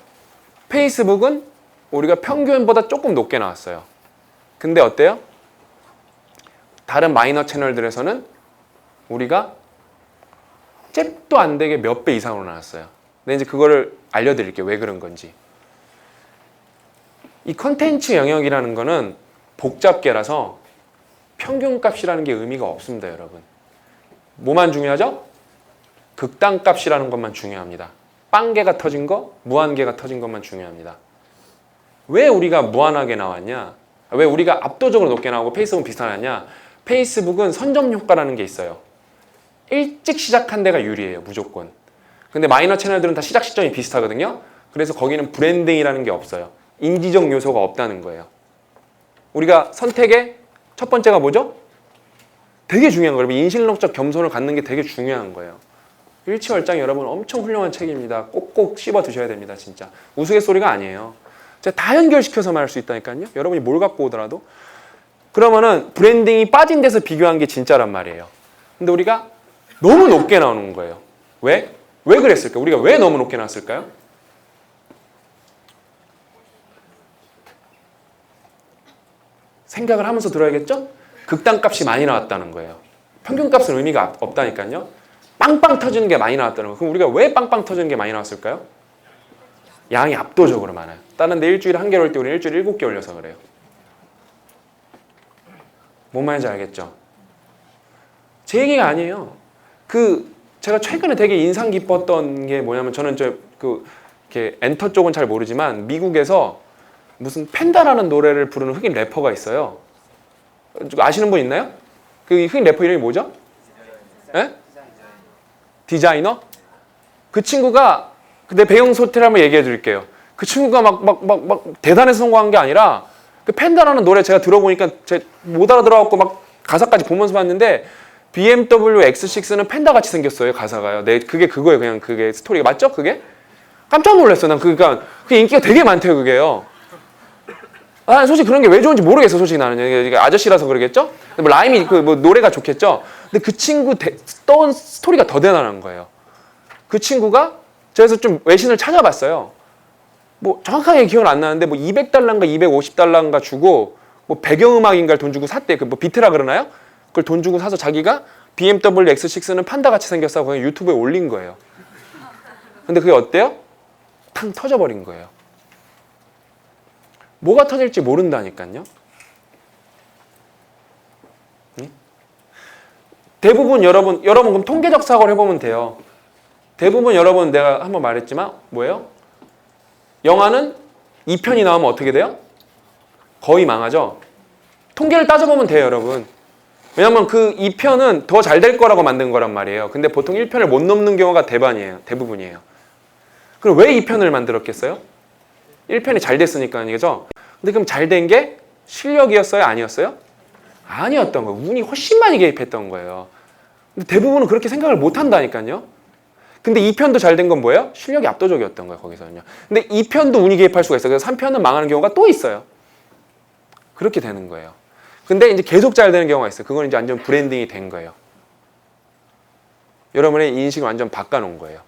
페이스북은 우리가 평균보다 조금 높게 나왔어요. 근데 어때요? 다른 마이너 채널들에서는 우리가 잽도 안 되게 몇 배 이상으로 나왔어요. 근데 이제 그거를 알려드릴게요. 왜 그런 건지. 이 컨텐츠 영역이라는 거는 복잡계라서 평균값이라는 게 의미가 없습니다, 여러분. 뭐만 중요하죠? 극단값이라는 것만 중요합니다. 빵개가 터진 거, 무한개가 터진 것만 중요합니다. 왜 우리가 무한하게 나왔냐? 왜 우리가 압도적으로 높게 나오고 페이스북은 비슷하냐? 페이스북은 선점 효과라는 게 있어요. 일찍 시작한 데가 유리해요, 무조건. 근데 마이너 채널들은 다 시작 시점이 비슷하거든요. 그래서 거기는 브랜딩이라는 게 없어요. 인지적 요소가 없다는 거예요. 우리가 선택의 첫 번째가 뭐죠? 되게 중요한 거예요. 인신력적 겸손을 갖는 게 되게 중요한 거예요. 일치월장 여러분 엄청 훌륭한 책입니다. 꼭꼭 씹어 드셔야 됩니다. 진짜 우스갯소리가 아니에요. 제가 다 연결시켜서 말할 수 있다니까요. 여러분이 뭘 갖고 오더라도. 그러면은 브랜딩이 빠진 데서 비교한 게 진짜란 말이에요. 근데 우리가 너무 높게 나오는 거예요. 왜? 왜 그랬을까? 우리가 왜 너무 높게 나왔을까요? 생각을 하면서 들어야겠죠? 극단값이 많이 나왔다는 거예요. 평균값은 의미가 없다니까요. 빵빵 터지는 게 많이 나왔다는 거예요. 그럼 우리가 왜 빵빵 터지는 게 많이 나왔을까요? 양이 압도적으로 많아요. 다른 데 일주일에 1개 올 때 우리는 일주일에 7개 올려서 그래요. 뭔 말인지 알겠죠? 제 얘기가 아니에요. 제가 최근에 되게 인상 깊었던 게 뭐냐면 저는 이렇게 엔터 쪽은 잘 모르지만 미국에서 무슨 팬다라는 노래를 부르는 흑인 래퍼가 있어요. 아시는 분 있나요? 그 흑인 래퍼 이름이 뭐죠? 예? 디자이너? 그 친구가 내 배경 소태를 한번 얘기해 드릴게요. 그 친구가 막 대단해서 성공한 게 아니라 그 팬다라는 노래 제가 들어보니까 못 알아들어갖고 막 가사까지 보면서 봤는데 BMW X6는 팬다 같이 생겼어요. 가사가요. 그게 그거예요. 그냥 그게 스토리가 맞죠? 그게? 깜짝 놀랐어. 난 그러니까 그 인기가 되게 많대요. 그게요. 아, 솔직히 그런 게 왜 좋은지 모르겠어. 솔직히 나는 이게 아저씨라서 그러겠죠? 뭐 라임이 그 뭐 노래가 좋겠죠? 근데 그 친구 떠온 스토리가 더 대단한 거예요. 그 친구가 그래서 좀 외신을 찾아봤어요. 뭐 정확하게 기억은 안 나는데 뭐 200달러인가 250달러인가 주고 뭐 배경음악인가를 돈 주고 샀대. 그 뭐 비트라 그러나요? 그걸 돈 주고 사서 자기가 BMW X6는 판다 같이 생겼다고 그냥 유튜브에 올린 거예요. 근데 그게 어때요? 팡 터져버린 거예요. 뭐가 터질지 모른다니까요. 대부분 여러분 그럼 통계적 사고를 해보면 돼요. 대부분 여러분 내가 한번 말했지만 뭐예요? 영화는 2편이 나오면 어떻게 돼요? 거의 망하죠. 통계를 따져보면 돼요, 여러분. 왜냐면 그 2편은 더 잘 될 거라고 만든 거란 말이에요. 근데 보통 1편을 못 넘는 경우가 대부분이에요. 그럼 왜 2편을 만들었겠어요? 1편이 잘 됐으니까 아니겠죠? 근데 그럼 잘 된 게 실력이었어요? 아니었어요? 아니었던 거예요. 운이 훨씬 많이 개입했던 거예요. 근데 대부분은 그렇게 생각을 못 한다니까요. 근데 2편도 잘 된 건 뭐예요? 실력이 압도적이었던 거예요, 거기서는요. 근데 2편도 운이 개입할 수가 있어요. 그래서 3편은 망하는 경우가 또 있어요. 그렇게 되는 거예요. 근데 이제 계속 잘 되는 경우가 있어요. 그건 이제 완전 브랜딩이 된 거예요. 여러분의 인식을 완전 바꿔놓은 거예요.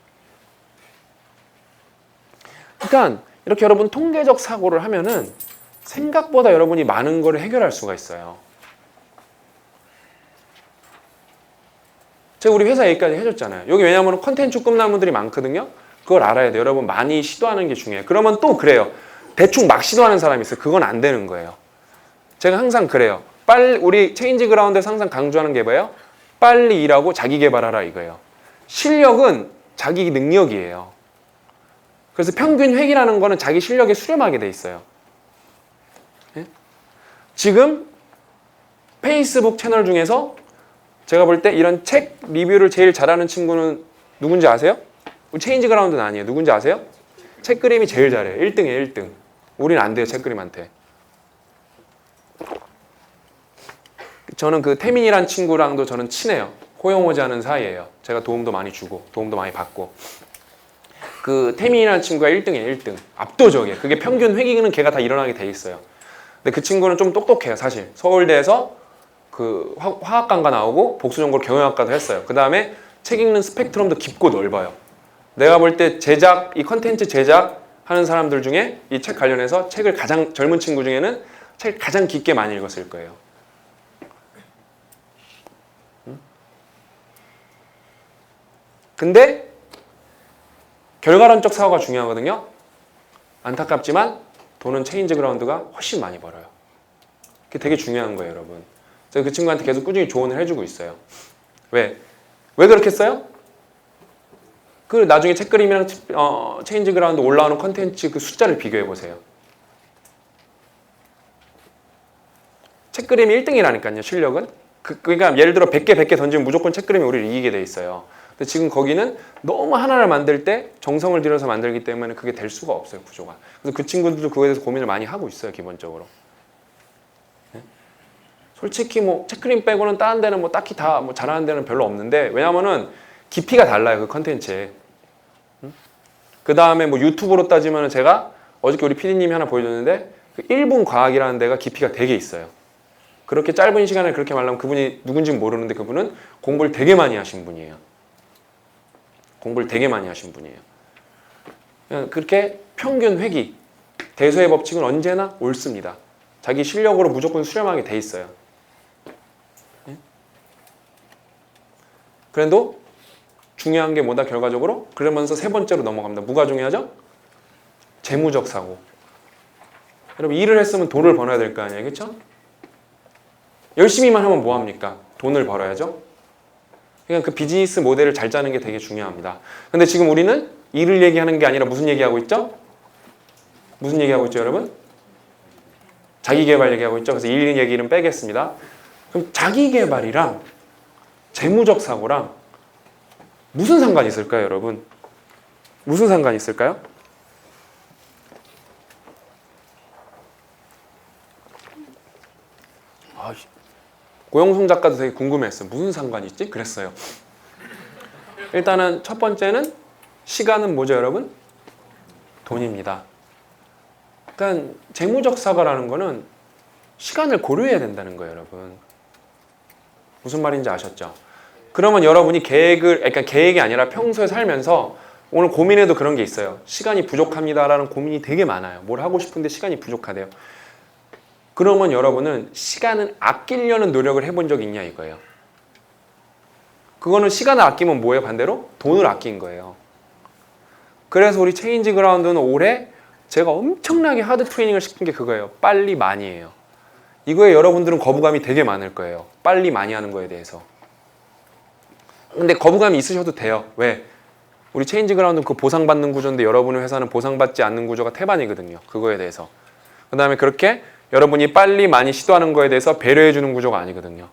그러니까 이렇게 여러분 통계적 사고를 하면은 생각보다 여러분이 많은 거를 해결할 수가 있어요. 제가 우리 회사 얘기까지 해줬잖아요. 여기 왜냐하면 컨텐츠 꿈나무들이 많거든요. 그걸 알아야 돼요. 여러분 많이 시도하는 게 중요해요. 그러면 또 그래요. 대충 막 시도하는 사람이 있어요. 그건 안 되는 거예요. 제가 항상 그래요. 우리 체인지 그라운드에서 항상 강조하는 게 뭐예요? 빨리 일하고 자기 개발하라 이거예요. 실력은 자기 능력이에요. 그래서 평균 획이라는 거는 자기 실력에 수렴하게 돼 있어요. 예? 지금 페이스북 채널 중에서 제가 볼 때 이런 책 리뷰를 제일 잘하는 친구는 누군지 아세요? 우리 체인지 그라운드는 아니에요. 누군지 아세요? 책 그림이 제일 잘해요. 1등이에요, 1등. 우리는 안 돼요, 책 그림한테. 저는 그 태민이란 친구랑도 저는 친해요. 호영호지 하는 사이예요. 제가 도움도 많이 주고 도움도 많이 받고. 그 태민이라는 친구가 1등이에요. 1등. 압도적이에요. 그게 평균 회계는 걔가 다 일어나게 돼 있어요. 근데 그 친구는 좀 똑똑해요. 사실. 서울대에서 그 화학관과 나오고 복수전공으로 경영학과도 했어요. 그 다음에 책 읽는 스펙트럼도 깊고 넓어요. 내가 볼 때 이 컨텐츠 제작 하는 사람들 중에 이 책 관련해서 책을 가장 젊은 친구 중에는 책을 가장 깊게 많이 읽었을 거예요. 근데 결과론적 사고가 중요하거든요. 안타깝지만 돈은 체인지 그라운드가 훨씬 많이 벌어요. 그게 되게 중요한 거예요, 여러분. 제가 그 친구한테 계속 꾸준히 조언을 해주고 있어요. 왜 그렇게 써요? 그 나중에 책그림이랑 체인지 그라운드 올라오는 컨텐츠 그 숫자를 비교해 보세요. 책그림이 1등이라니까요, 실력은. 그러니까 예를 들어 100개 던지면 무조건 책그림이 우리를 이기게 돼 있어요. 근데 지금 거기는 너무 하나를 만들 때 정성을 들여서 만들기 때문에 그게 될 수가 없어요, 구조가. 그래서 그 친구들도 그거에 대해서 고민을 많이 하고 있어요, 기본적으로. 네? 솔직히 뭐 책그림 빼고는 다른 데는 뭐 딱히 다 뭐 잘하는 데는 별로 없는데, 왜냐면은 깊이가 달라요, 그 컨텐츠에. 그 다음에 뭐 유튜브로 따지면 제가 어저께 우리 PD님이 하나 보여줬는데 그 1분 과학이라는 데가 깊이가 되게 있어요. 그렇게 짧은 시간에 그렇게 말하면 그분이 누군지는 모르는데 그분은 공부를 되게 많이 하신 분이에요. 공부를 되게 많이 하신 분이에요. 그렇게 평균 회귀, 대소의 법칙은 언제나 옳습니다. 자기 실력으로 무조건 수렴하게 돼 있어요. 그래도 중요한 게 뭐다 결과적으로? 그러면서 세 번째로 넘어갑니다. 뭐가 중요하죠? 재무적 사고. 여러분 일을 했으면 돈을 벌어야 될 거 아니에요, 그렇죠? 열심히만 하면 뭐합니까? 돈을 벌어야죠. 그러니까 그 비즈니스 모델을 잘 짜는 게 되게 중요합니다. 근데 지금 우리는 일을 얘기하는 게 아니라 무슨 얘기하고 있죠? 무슨 얘기하고 있죠, 여러분? 자기개발 얘기하고 있죠. 그래서 일 얘기는 빼겠습니다. 그럼 자기개발이랑 재무적 사고랑 무슨 상관이 있을까요, 여러분? 무슨 상관이 있을까요? 고영성 작가도 되게 궁금해했어요. 무슨 상관이 있지? 그랬어요. 일단은 첫 번째는 시간은 뭐죠, 여러분? 돈입니다. 그러니까 재무적 사고라는 거는 시간을 고려해야 된다는 거예요, 여러분. 무슨 말인지 아셨죠? 그러면 여러분이 그러니까 계획이 아니라 평소에 살면서 오늘 고민해도 그런 게 있어요. 시간이 부족합니다라는 고민이 되게 많아요. 뭘 하고 싶은데 시간이 부족하대요. 그러면 여러분은 시간을 아끼려는 노력을 해본 적이 있냐 이거예요. 그거는 시간을 아끼면 뭐예요? 반대로 돈을 아낀 거예요. 그래서 우리 체인지 그라운드는 올해 제가 엄청나게 하드 트레이닝을 시킨 게 그거예요. 빨리 많이예요. 이거에 여러분들은 거부감이 되게 많을 거예요. 빨리 많이 하는 거에 대해서. 근데 거부감이 있으셔도 돼요. 왜? 우리 체인지 그라운드는 그 보상받는 구조인데 여러분의 회사는 보상받지 않는 구조가 태반이거든요. 그거에 대해서. 그 다음에 그렇게 여러분이 빨리 많이 시도하는 거에 대해서 배려해 주는 구조가 아니거든요.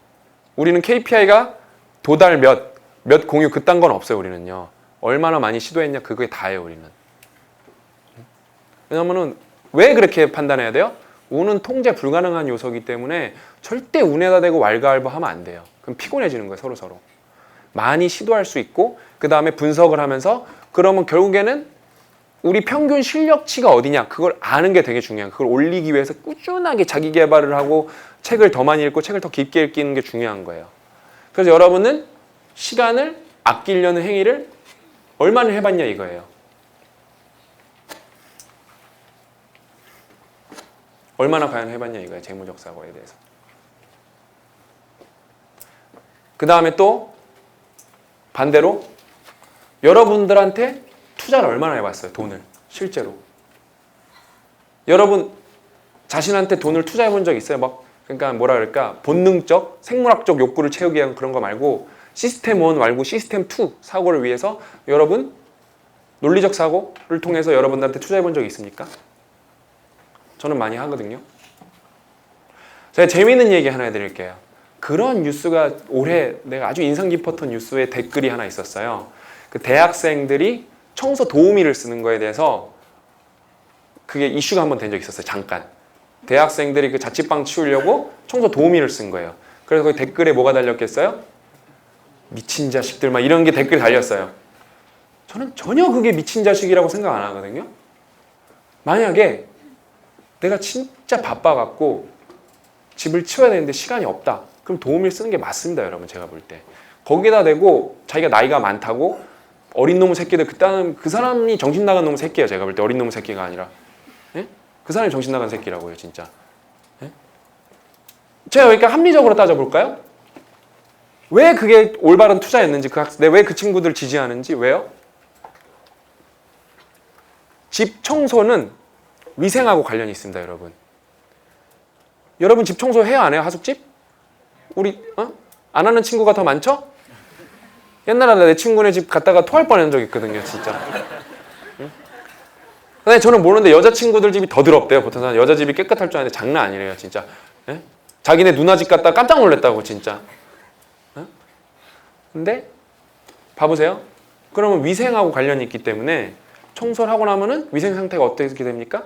우리는 KPI가 도달 몇 공유 그딴 건 없어요. 우리는요. 얼마나 많이 시도했냐 그거에 다예요. 우리는. 왜냐면은 왜 그렇게 판단해야 돼요? 운은 통제 불가능한 요소이기 때문에 절대 운에다 대고 왈가왈부하면 안 돼요. 그럼 피곤해지는 거예요. 서로. 많이 시도할 수 있고 그 다음에 분석을 하면서 그러면 결국에는 우리 평균 실력치가 어디냐 그걸 아는 게 되게 중요해요. 그걸 올리기 위해서 꾸준하게 자기 개발을 하고 책을 더 많이 읽고 책을 더 깊게 읽는 게 중요한 거예요. 그래서 여러분은 시간을 아끼려는 행위를 얼마나 해봤냐 이거예요. 얼마나 과연 해봤냐 이거예요. 재무적 사고에 대해서. 그 다음에 또 반대로 여러분들한테 투자를 얼마나 해봤어요? 돈을 실제로. 여러분 자신한테 돈을 투자해 본 적 있어요? 막 그러니까 뭐라 그럴까 본능적 생물학적 욕구를 채우기 위한 그런 거 말고 시스템 1 말고 시스템 2 사고를 위해서 여러분 논리적 사고를 통해서 여러분들한테 투자해 본 적이 있습니까? 저는 많이 하거든요. 제가 재미있는 얘기 하나 해드릴게요. 그런 뉴스가 올해 내가 아주 인상 깊었던 뉴스에 댓글이 하나 있었어요. 그 대학생들이 청소 도우미를 쓰는 거에 대해서 그게 이슈가 한번 된 적이 있었어요. 잠깐. 대학생들이 그 자취방 치우려고 청소 도우미를 쓴 거예요. 그래서 거기 댓글에 뭐가 달렸겠어요? 미친 자식들 막 이런 게 댓글이 달렸어요. 저는 전혀 그게 미친 자식이라고 생각 안 하거든요. 만약에 내가 진짜 바빠갖고 집을 치워야 되는데 시간이 없다. 그럼 도우미를 쓰는 게 맞습니다, 여러분. 제가 볼 때. 거기다 대고 자기가 나이가 많다고 어린 놈의 새끼들 그 사람이 정신 나간 놈의 새끼야. 제가 볼 때 어린 놈의 새끼가 아니라. 예? 그 사람이 정신 나간 새끼라고요, 진짜. 예? 제가 그러니까 합리적으로 따져볼까요? 왜 그게 올바른 투자였는지, 왜 그 친구들 지지하는지, 왜요? 집 청소는 위생하고 관련이 있습니다, 여러분. 여러분 집 청소 해요, 안 해요? 하숙집? 우리 안 하는 친구가 더 많죠? 옛날에 내 친구네 집 갔다가 토할 뻔한 적 있거든요, 진짜. 응? 근데 저는 모르는데 여자친구들 집이 더 더럽대요. 보통 여자 집이 깨끗할 줄 아는데 장난 아니래요, 진짜. 예? 자기네 누나 집 갔다가 깜짝 놀랐다고, 진짜. 예? 근데 봐보세요. 그러면 위생하고 관련이 있기 때문에 청소를 하고 나면은 위생 상태가 어떻게 됩니까?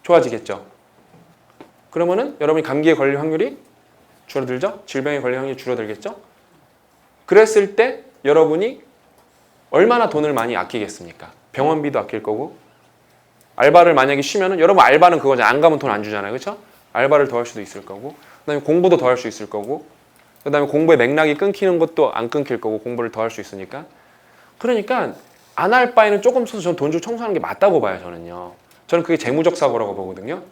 좋아지겠죠. 그러면은 여러분이 감기에 걸릴 확률이 줄어들죠? 질병에 걸릴 확률이 줄어들겠죠? 그랬을 때 여러분이 얼마나 돈을 많이 아끼겠습니까? 병원비도 아낄 거고 알바를 만약에 쉬면은 여러분 알바는 그거죠. 안 가면 돈 안 주잖아요. 그렇죠? 알바를 더 할 수도 있을 거고 그다음에 공부도 더 할 수 있을 거고 그다음에 공부의 맥락이 끊기는 것도 안 끊길 거고 공부를 더 할 수 있으니까 그러니까 안 할 바에는 조금 써서 저는 돈 주고 청소하는 게 맞다고 봐요. 저는 그게 재무적 사고라고 보거든요.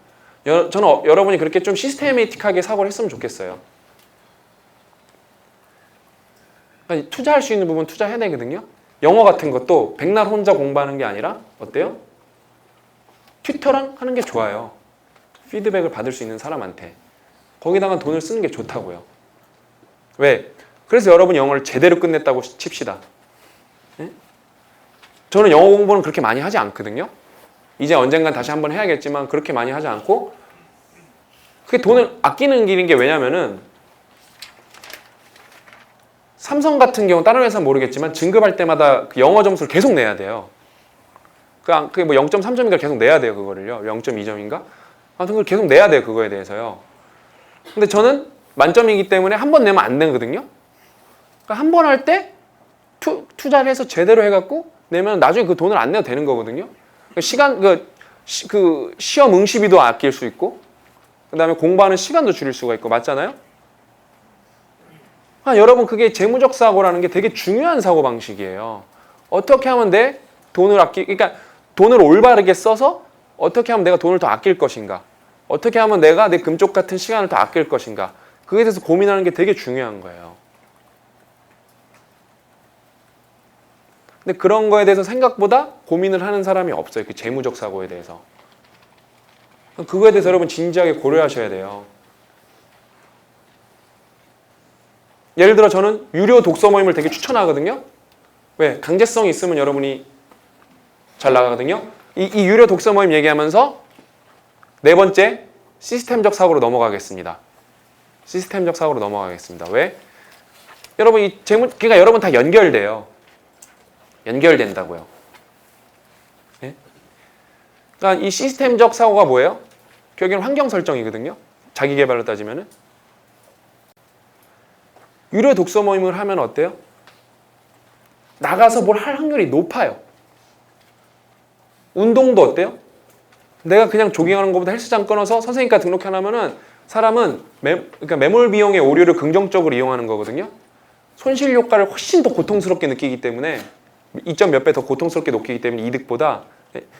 저는 여러분이 그렇게 좀 시스테매틱하게 사고를 했으면 좋겠어요. 그러니까 투자할 수 있는 부분 투자해야 되거든요. 영어 같은 것도 백날 혼자 공부하는 게 아니라 어때요? 튜터랑 하는 게 좋아요. 피드백을 받을 수 있는 사람한테. 거기다가 돈을 쓰는 게 좋다고요. 왜? 그래서 여러분이 영어를 제대로 끝냈다고 칩시다. 네? 저는 영어 공부는 그렇게 많이 하지 않거든요. 이제 언젠간 다시 한번 해야겠지만 그렇게 많이 하지 않고 그게 돈을 아끼는 길인 게 왜냐면은 삼성 같은 경우 다른 회사는 모르겠지만 진급할 때마다 그 영어 점수를 계속 내야 돼요. 그게 뭐 0.3점인가 계속 내야 돼요. 그거를요. 0.2점인가? 아무튼 그걸 계속 내야 돼요. 그거에 대해서요. 근데 저는 만점이기 때문에 한 번 내면 안 되거든요. 그러니까 한 번 할 때 투자를 해서 제대로 해갖고 내면 나중에 그 돈을 안 내도 되는 거거든요. 그러니까 그 시험 응시비도 아낄 수 있고, 그 다음에 공부하는 시간도 줄일 수가 있고, 맞잖아요? 여러분, 그게 재무적 사고라는 게 되게 중요한 사고 방식이에요. 어떻게 하면 내 돈을 그러니까 돈을 올바르게 써서 어떻게 하면 내가 돈을 더 아낄 것인가? 어떻게 하면 내가 내 금쪽 같은 시간을 더 아낄 것인가? 그거에 대해서 고민하는 게 되게 중요한 거예요. 근데 그런 거에 대해서 생각보다 고민을 하는 사람이 없어요. 그 재무적 사고에 대해서. 그거에 대해서 여러분 진지하게 고려하셔야 돼요. 예를 들어 저는 유료 독서 모임을 되게 추천하거든요. 왜? 강제성이 있으면 여러분이 잘 나가거든요. 이 유료 독서 모임 얘기하면서 네 번째, 시스템적 사고로 넘어가겠습니다. 시스템적 사고로 넘어가겠습니다. 왜? 여러분 그러니까 여러분 다 연결돼요. 연결된다고요. 네? 그러니까 이 시스템적 사고가 뭐예요? 결국에는 환경 설정이거든요. 자기 개발로 따지면은. 유료 독서 모임을 하면 어때요? 나가서 뭘 할 확률이 높아요. 운동도 어때요? 내가 그냥 조깅하는 것보다 헬스장 끊어서 선생님과 등록해놓으면은 사람은 그러니까 매몰 비용의 오류를 긍정적으로 이용하는 거거든요. 손실 효과를 훨씬 더 고통스럽게 느끼기 때문에 2점 몇 배 더 고통스럽게 느끼기 때문에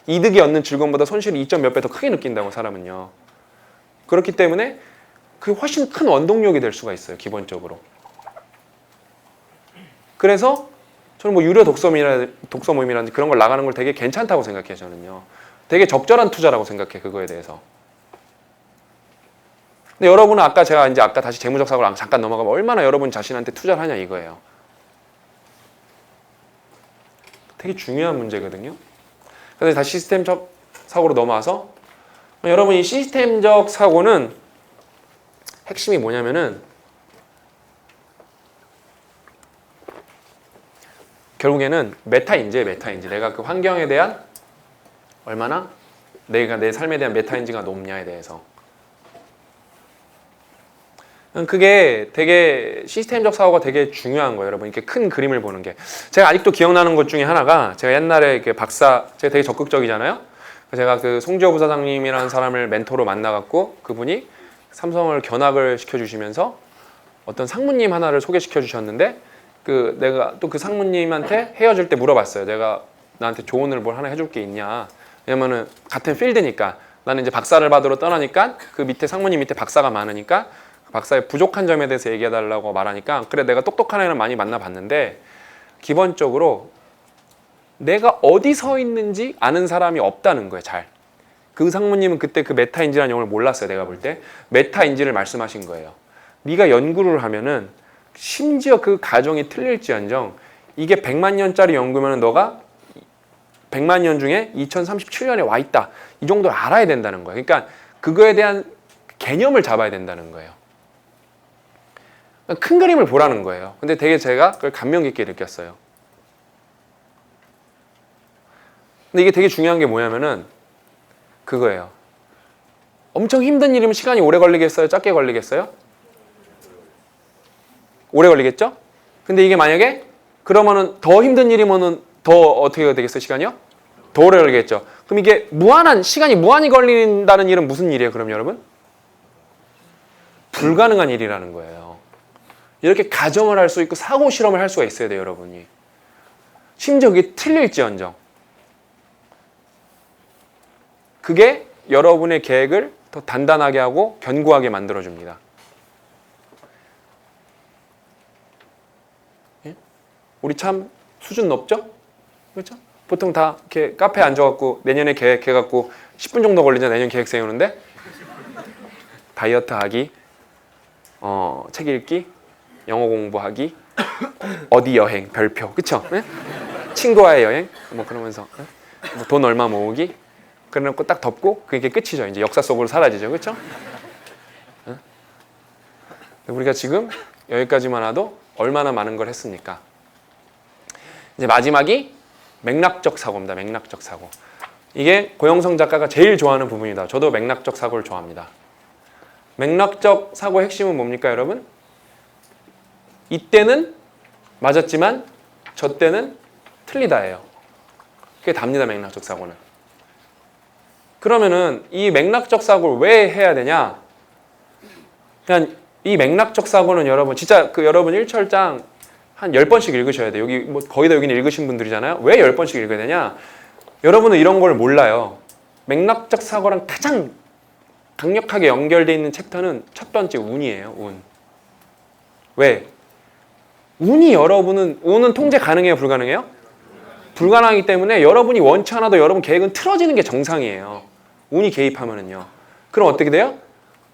이득이 얻는 즐거움보다 손실이 2점 몇 배 더 크게 느낀다고 사람은요. 그렇기 때문에 그게 훨씬 큰 원동력이 될 수가 있어요. 기본적으로. 그래서 저는 뭐 유료 독서 모임이라든지 그런 걸 나가는 걸 되게 괜찮다고 생각해요. 저는요. 되게 적절한 투자라고 생각해. 그거에 대해서. 근데 여러분은 아까 다시 재무적 사고를 잠깐 넘어가면 얼마나 여러분 자신한테 투자를 하냐 이거예요. 되게 중요한 문제거든요. 그래서 다시 시스템적 사고로 넘어와서 여러분 이 시스템적 사고는 핵심이 뭐냐면은 결국에는 메타인지예요. 메타인지. 내가 그 환경에 대한 얼마나 내가 내 삶에 대한 메타인지가 높냐에 대해서. 그게 되게 시스템적 사고가 되게 중요한 거예요. 여러분 이렇게 큰 그림을 보는 게. 제가 아직도 기억나는 것 중에 하나가 제가 옛날에 제가 되게 적극적이잖아요. 제가 그 송지호 부사장님이라는 사람을 멘토로 만나갖고 그분이 삼성을 견학을 시켜주시면서 어떤 상무님 하나를 소개시켜 주셨는데 내가 또 그 상무님한테 헤어질 때 물어봤어요. 내가 나한테 조언을 뭘 하나 해줄 게 있냐. 왜냐면은 같은 필드니까 나는 이제 박사를 받으러 떠나니까 그 밑에 상무님 밑에 박사가 많으니까 박사의 부족한 점에 대해서 얘기해달라고 말하니까 그래 내가 똑똑한 애는 많이 만나봤는데 기본적으로 내가 어디 서 있는지 아는 사람이 없다는 거예요. 잘. 그 상무님은 그때 그 메타인지라는 용어를 몰랐어요. 내가 볼 때. 메타인지를 말씀하신 거예요. 네가 연구를 하면은 심지어 그 가정이 틀릴지언정 이게 100만 년짜리 연구면 너가 100만 년 중에 2037년에 와 있다. 이 정도를 알아야 된다는 거예요. 그러니까 그거에 대한 개념을 잡아야 된다는 거예요. 큰 그림을 보라는 거예요. 근데 되게 제가 그걸 감명 깊게 느꼈어요. 근데 이게 되게 중요한 게 뭐냐면은 그거예요. 엄청 힘든 일이면 시간이 오래 걸리겠어요? 짧게 걸리겠어요? 오래 걸리겠죠? 근데 이게 만약에 그러면은 더 힘든 일이면은 더 어떻게 되겠어요? 시간이요? 더 오래 걸리겠죠. 그럼 이게 시간이 무한히 걸린다는 일은 무슨 일이에요? 그럼 여러분? 불가능한 일이라는 거예요. 이렇게 가정을 할 수 있고 사고 실험을 할 수가 있어야 돼요, 여러분이. 심지어 그게 틀릴지언정. 그게 여러분의 계획을 더 단단하게 하고 견고하게 만들어줍니다. 예? 우리 참 수준 높죠? 그렇죠? 보통 다 이렇게 카페에 앉아갖고 내년에 계획해갖고 10분 정도 걸리잖아요. 내년 계획 세우는데. 다이어트 하기, 책 읽기, 영어 공부하기, 어디 여행, 별표, 그쵸? 네? 친구와의 여행, 뭐 그러면서 뭐 돈 얼마 모으기, 그래놓고 딱 덮고 그게 끝이죠. 이제 역사 속으로 사라지죠, 그쵸? 네? 우리가 지금 여기까지만 와도 얼마나 많은 걸 했습니까? 이제 마지막이 맥락적 사고입니다. 맥락적 사고. 이게 고영성 작가가 제일 좋아하는 부분이다. 저도 맥락적 사고를 좋아합니다. 맥락적 사고의 핵심은 뭡니까, 여러분? 이때는 맞았지만 저 때는 틀리다예요. 그게 답니다, 맥락적 사고는. 그러면은 이 맥락적 사고를 왜 해야 되냐? 그냥 이 맥락적 사고는 여러분 진짜 여러분 1철장 한 10번씩 읽으셔야 돼요. 여기 뭐 거의 다 여기는 읽으신 분들이잖아요. 왜 10번씩 읽어야 되냐? 여러분은 이런 걸 몰라요. 맥락적 사고랑 가장 강력하게 연결되어 있는 챕터는 첫 번째 운이에요. 운. 왜? 운은 통제 가능해요? 불가능해요? 불가능하기 때문에 여러분이 원치 않아도 여러분 계획은 틀어지는 게 정상이에요. 운이 개입하면은요. 그럼 어떻게 돼요?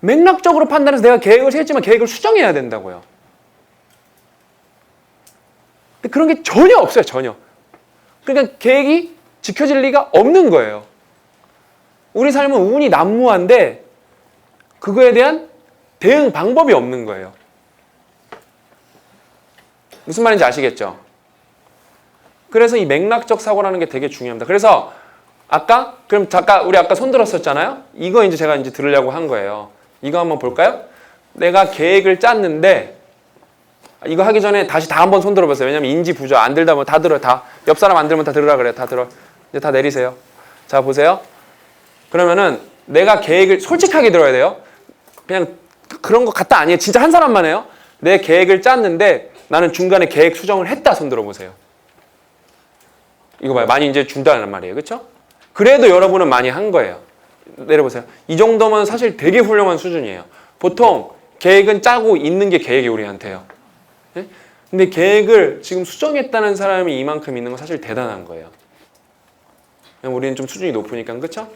맥락적으로 판단해서 내가 계획을 세웠지만 계획을 수정해야 된다고요. 근데 그런 게 전혀 없어요. 전혀. 그러니까 계획이 지켜질 리가 없는 거예요. 우리 삶은 운이 난무한데 그거에 대한 대응 방법이 없는 거예요. 무슨 말인지 아시겠죠? 그래서 이 맥락적 사고라는 게 되게 중요합니다. 그래서 우리 아까 손 들었었잖아요? 이거 이제 제가 이제 들으려고 한 거예요. 이거 한번 볼까요? 내가 계획을 짰는데, 이거 하기 전에 다시 다 한번 손 들어보세요. 왜냐면 인지 부조 안 들다 보면 다 들어요. 다. 옆 사람 안 들으면 다 들으라 그래요. 다 들어. 이제 다 내리세요. 자, 보세요. 그러면은 내가 계획을 솔직하게 들어야 돼요. 그냥 그런 거 같다 아니에요. 진짜 한 사람만 해요. 내 계획을 짰는데 나는 중간에 계획 수정을 했다. 손 들어보세요. 이거 봐요. 많이 이제 준다는 말이에요. 그렇죠? 그래도 여러분은 많이 한 거예요. 내려보세요. 이 정도면 사실 되게 훌륭한 수준이에요. 보통 계획은 짜고 있는 게 계획이 우리한테요. 네? 근데 계획을 지금 수정했다는 사람이 이만큼 있는 건 사실 대단한 거예요. 우리는 좀 수준이 높으니까. 그렇죠?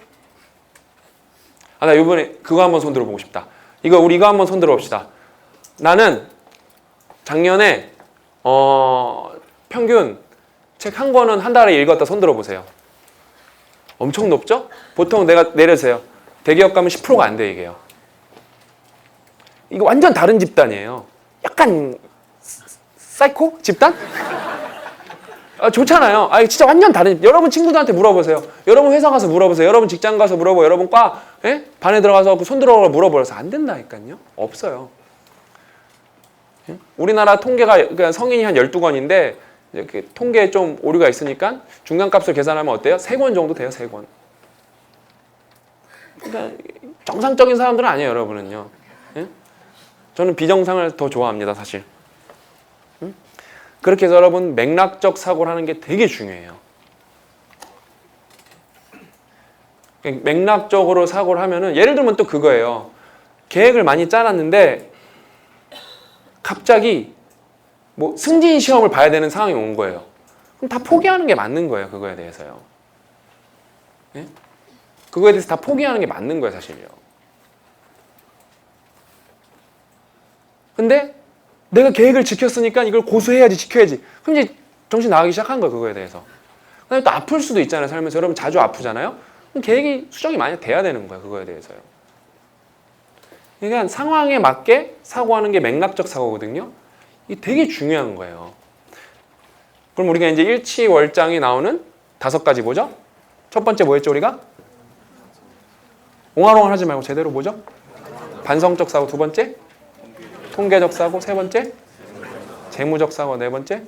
나 이번에 그거 한번 손 들어보고 싶다. 우리 이거 한번 손 들어봅시다. 나는 작년에 평균 책 한 권은 한 달에 읽었다. 손 들어보세요. 엄청 높죠? 보통 내가 내려주세요. 대기업 가면 10%가 안 돼, 이게요. 이거 완전 다른 집단이에요. 약간 사이코 집단? 좋잖아요. 진짜 완전 다른. 여러분 친구들한테 물어보세요. 여러분 회사 가서 물어보세요. 여러분 직장 가서 물어보고, 여러분 반에 들어가서 손 들어가 물어보라서 안 된다니까요. 없어요. 우리나라 통계가 그러니까 성인이 한 12권인데 이렇게 통계에 좀 오류가 있으니까 중간값을 계산하면 어때요? 3권 정도 돼요. 3권. 그러니까 정상적인 사람들은 아니에요. 여러분은요. 예? 저는 비정상을 더 좋아합니다. 사실. 그렇게 해서 여러분 맥락적 사고를 하는 게 되게 중요해요. 맥락적으로 사고를 하면은 예를 들면 또 그거예요. 계획을 많이 짜놨는데 갑자기 뭐 승진 시험을 봐야 되는 상황이 온 거예요. 그럼 다 포기하는 게 맞는 거예요. 그거에 대해서요. 예? 그거에 대해서 다 포기하는 게 맞는 거예요. 사실요. 근데 내가 계획을 지켰으니까 이걸 고수해야지, 지켜야지. 그럼 이제 정신 나가기 시작한 거예요. 그거에 대해서. 그다음에 또 아플 수도 있잖아요. 살면서 여러분 자주 아프잖아요. 그럼 계획이 수정이 많이 돼야 되는 거예요. 그거에 대해서요. 그러니까 상황에 맞게 사고하는 게 맥락적 사고거든요. 이게 되게 중요한 거예요. 그럼 우리가 이제 일치월장이 나오는 5가지 뭐죠? 첫 번째 뭐였죠 우리가? 옹알옹알 하지 말고 제대로 뭐죠? 반성적 사고. 두 번째? 통계적 사고. 세 번째? 재무적 사고. 네 번째?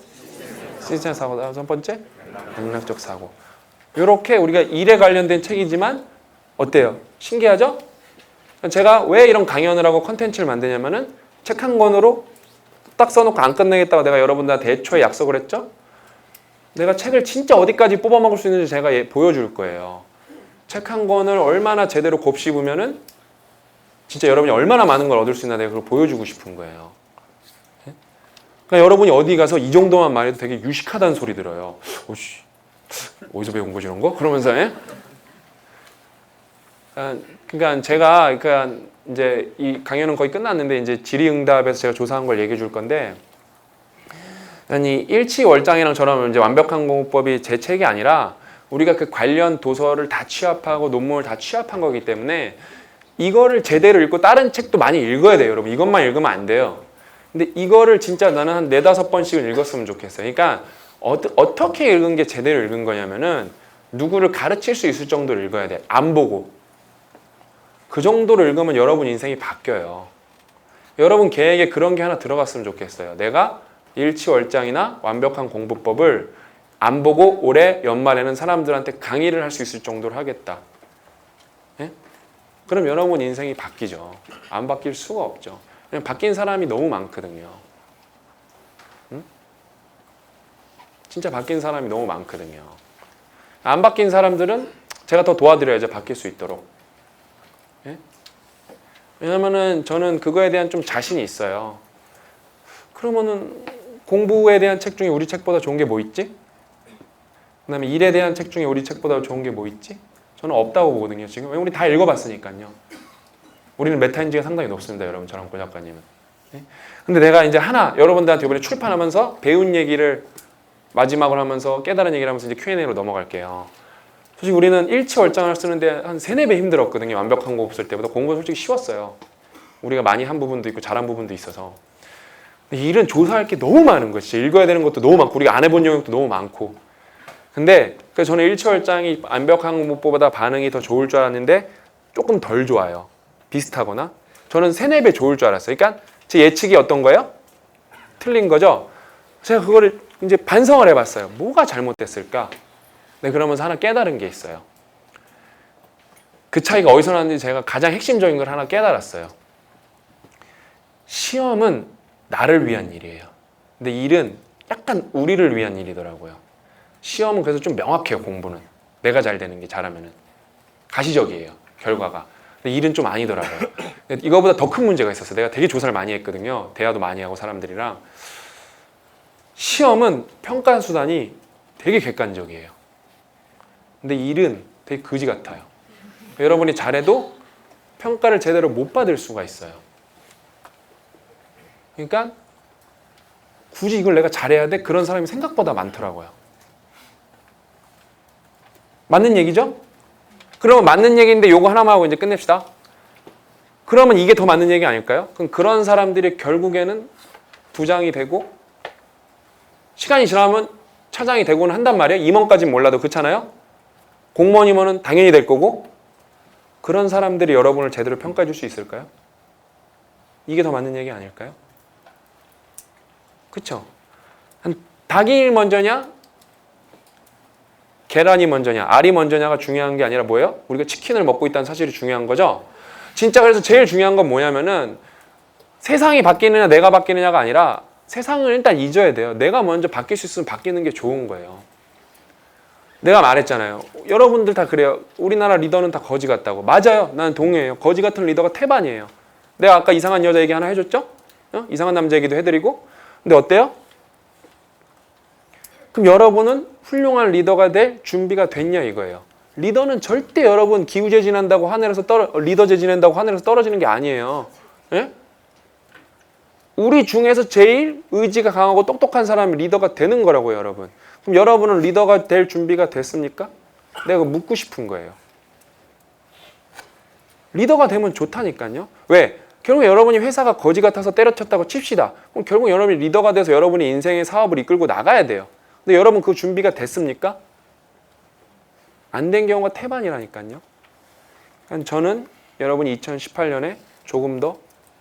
시스템 사고. 다섯 번째? 맥락적 사고. 이렇게 우리가 일에 관련된 책이지만 어때요? 신기하죠? 제가 왜 이런 강연을 하고 컨텐츠를 만드냐면은 책 한 권으로 딱 써놓고 안 끝내겠다고 내가 여러분들한테 애초에 약속을 했죠? 내가 책을 진짜 어디까지 뽑아먹을 수 있는지 제가 보여줄 거예요. 책 한 권을 얼마나 제대로 곱씹으면은 진짜 여러분이 얼마나 많은 걸 얻을 수 있나 내가 그걸 보여주고 싶은 거예요. 그러니까 여러분이 어디 가서 이 정도만 말해도 되게 유식하다는 소리 들어요. 오씨, 어디서 배운 거지 이런 거? 그러면서 그러니까 제가 이제 이 강연은 거의 끝났는데 이제 질의응답에서 제가 조사한 걸 얘기해 줄 건데, 아니 일치월장이랑 저랑 이제 완벽한 공부법이 제 책이 아니라 우리가 그 관련 도서를 다 취합하고 논문을 다 취합한 거기 때문에 이거를 제대로 읽고 다른 책도 많이 읽어야 돼요. 여러분 이것만 읽으면 안 돼요. 근데 이거를 진짜 나는 한 4-5번씩은 읽었으면 좋겠어요. 그러니까 어떻게 읽은 게 제대로 읽은 거냐면은 누구를 가르칠 수 있을 정도로 읽어야 돼. 안 보고. 그 정도로 읽으면 여러분 인생이 바뀌어요. 여러분 계획에 그런 게 하나 들어갔으면 좋겠어요. 내가 일치월장이나 완벽한 공부법을 안 보고 올해 연말에는 사람들한테 강의를 할 수 있을 정도로 하겠다. 예? 그럼 여러분 인생이 바뀌죠. 안 바뀔 수가 없죠. 그냥 바뀐 사람이 너무 많거든요. 응? 진짜 바뀐 사람이 너무 많거든요. 안 바뀐 사람들은 제가 더 도와드려야죠. 바뀔 수 있도록. 예? 왜냐면은 저는 그거에 대한 좀 자신이 있어요. 그러면은 공부에 대한 책 중에 우리 책보다 좋은 게 뭐 있지? 그 다음에 일에 대한 책 중에 우리 책보다 좋은 게 뭐 있지? 저는 없다고 보거든요. 지금 우리 다 읽어봤으니까요. 우리는 메타인지가 상당히 높습니다. 여러분 저랑 고 작가님은. 네? 근데 내가 이제 하나 여러분들한테 이번에 출판하면서 배운 얘기를 마지막으로 하면서 깨달은 얘기를 하면서 이제 Q&A로 넘어갈게요. 솔직히 우리는 일치월장을 쓰는데 한 3-4배 힘들었거든요. 완벽한 공부 쓸 때보다. 공부가 솔직히 쉬웠어요. 우리가 많이 한 부분도 있고 잘한 부분도 있어서. 근데 일은 조사할 게 너무 많은 거지. 읽어야 되는 것도 너무 많고 우리가 안 해본 영역도 너무 많고. 근데 그래서 저는 일치월장이 완벽한 공부보다 반응이 더 좋을 줄 알았는데 조금 덜 좋아요. 비슷하거나. 저는 3-4배 좋을 줄 알았어요. 그러니까 제 예측이 어떤 거예요? 틀린 거죠? 제가 그거를 이제 반성을 해봤어요. 뭐가 잘못됐을까? 네, 그러면서 하나 깨달은 게 있어요. 그 차이가 어디서 나는지 제가 가장 핵심적인 걸 하나 깨달았어요. 시험은 나를 위한 일이에요. 근데 일은 약간 우리를 위한 일이더라고요. 시험은 그래서 좀 명확해요. 공부는 내가 잘 되는 게 잘하면은 가시적이에요. 결과가. 근데 일은 좀 아니더라고요. 이거보다 더 큰 문제가 있었어요. 내가 되게 조사를 많이 했거든요. 대화도 많이 하고 사람들이랑. 시험은 평가 수단이 되게 객관적이에요. 근데 일은 되게 거지 같아요. 여러분이 잘해도 평가를 제대로 못 받을 수가 있어요. 그러니까 굳이 이걸 내가 잘해야 돼? 그런 사람이 생각보다 많더라고요. 맞는 얘기죠? 그러면 맞는 얘기인데 요거 하나만 하고 이제 끝냅시다. 그러면 이게 더 맞는 얘기 아닐까요? 그럼 그런 사람들이 결국에는 부장이 되고 시간이 지나면 차장이 되고는 한단 말이에요. 임원까지는 몰라도 그렇잖아요. 공무원 임원은 당연히 될 거고 그런 사람들이 여러분을 제대로 평가해 줄 수 있을까요? 이게 더 맞는 얘기 아닐까요? 그쵸? 닭이 먼저냐? 계란이 먼저냐? 알이 먼저냐가 중요한 게 아니라 뭐예요? 우리가 치킨을 먹고 있다는 사실이 중요한 거죠? 진짜 그래서 제일 중요한 건 뭐냐면은 세상이 바뀌느냐 내가 바뀌느냐가 아니라 세상을 일단 잊어야 돼요. 내가 먼저 바뀔 수 있으면 바뀌는 게 좋은 거예요. 내가 말했잖아요. 여러분들 다 그래요. 우리나라 리더는 다 거지 같다고. 맞아요. 나는 동의해요. 거지 같은 리더가 태반이에요. 내가 아까 이상한 여자 얘기 하나 해줬죠? 이상한 남자 얘기도 해드리고. 근데 어때요? 그럼 여러분은 훌륭한 리더가 될 준비가 됐냐 이거예요. 리더는 절대 여러분 기우제진한다고 하늘에서 리더 제진한다고 하늘에서 떨어지는 게 아니에요. 예? 우리 중에서 제일 의지가 강하고 똑똑한 사람이 리더가 되는 거라고요, 여러분. 그럼 여러분은 리더가 될 준비가 됐습니까? 내가 묻고 싶은 거예요. 리더가 되면 좋다니까요. 왜? 결국 여러분이 회사가 거지 같아서 때려쳤다고 칩시다. 그럼 결국 여러분이 리더가 돼서 여러분이 인생의 사업을 이끌고 나가야 돼요. 근데 여러분 그 준비가 됐습니까? 안 된 경우가 태반이라니까요. 그러니까 저는 여러분이 2018년에 조금 더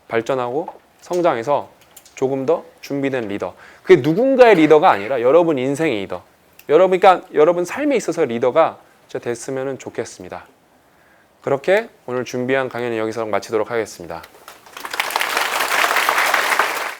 발전하고 성장해서 조금 더 준비된 리더. 그게 누군가의 리더가 아니라 여러분 인생의 리더. 그러니까 여러분 삶에 있어서 리더가 됐으면 좋겠습니다. 그렇게 오늘 준비한 강연은 여기서 마치도록 하겠습니다.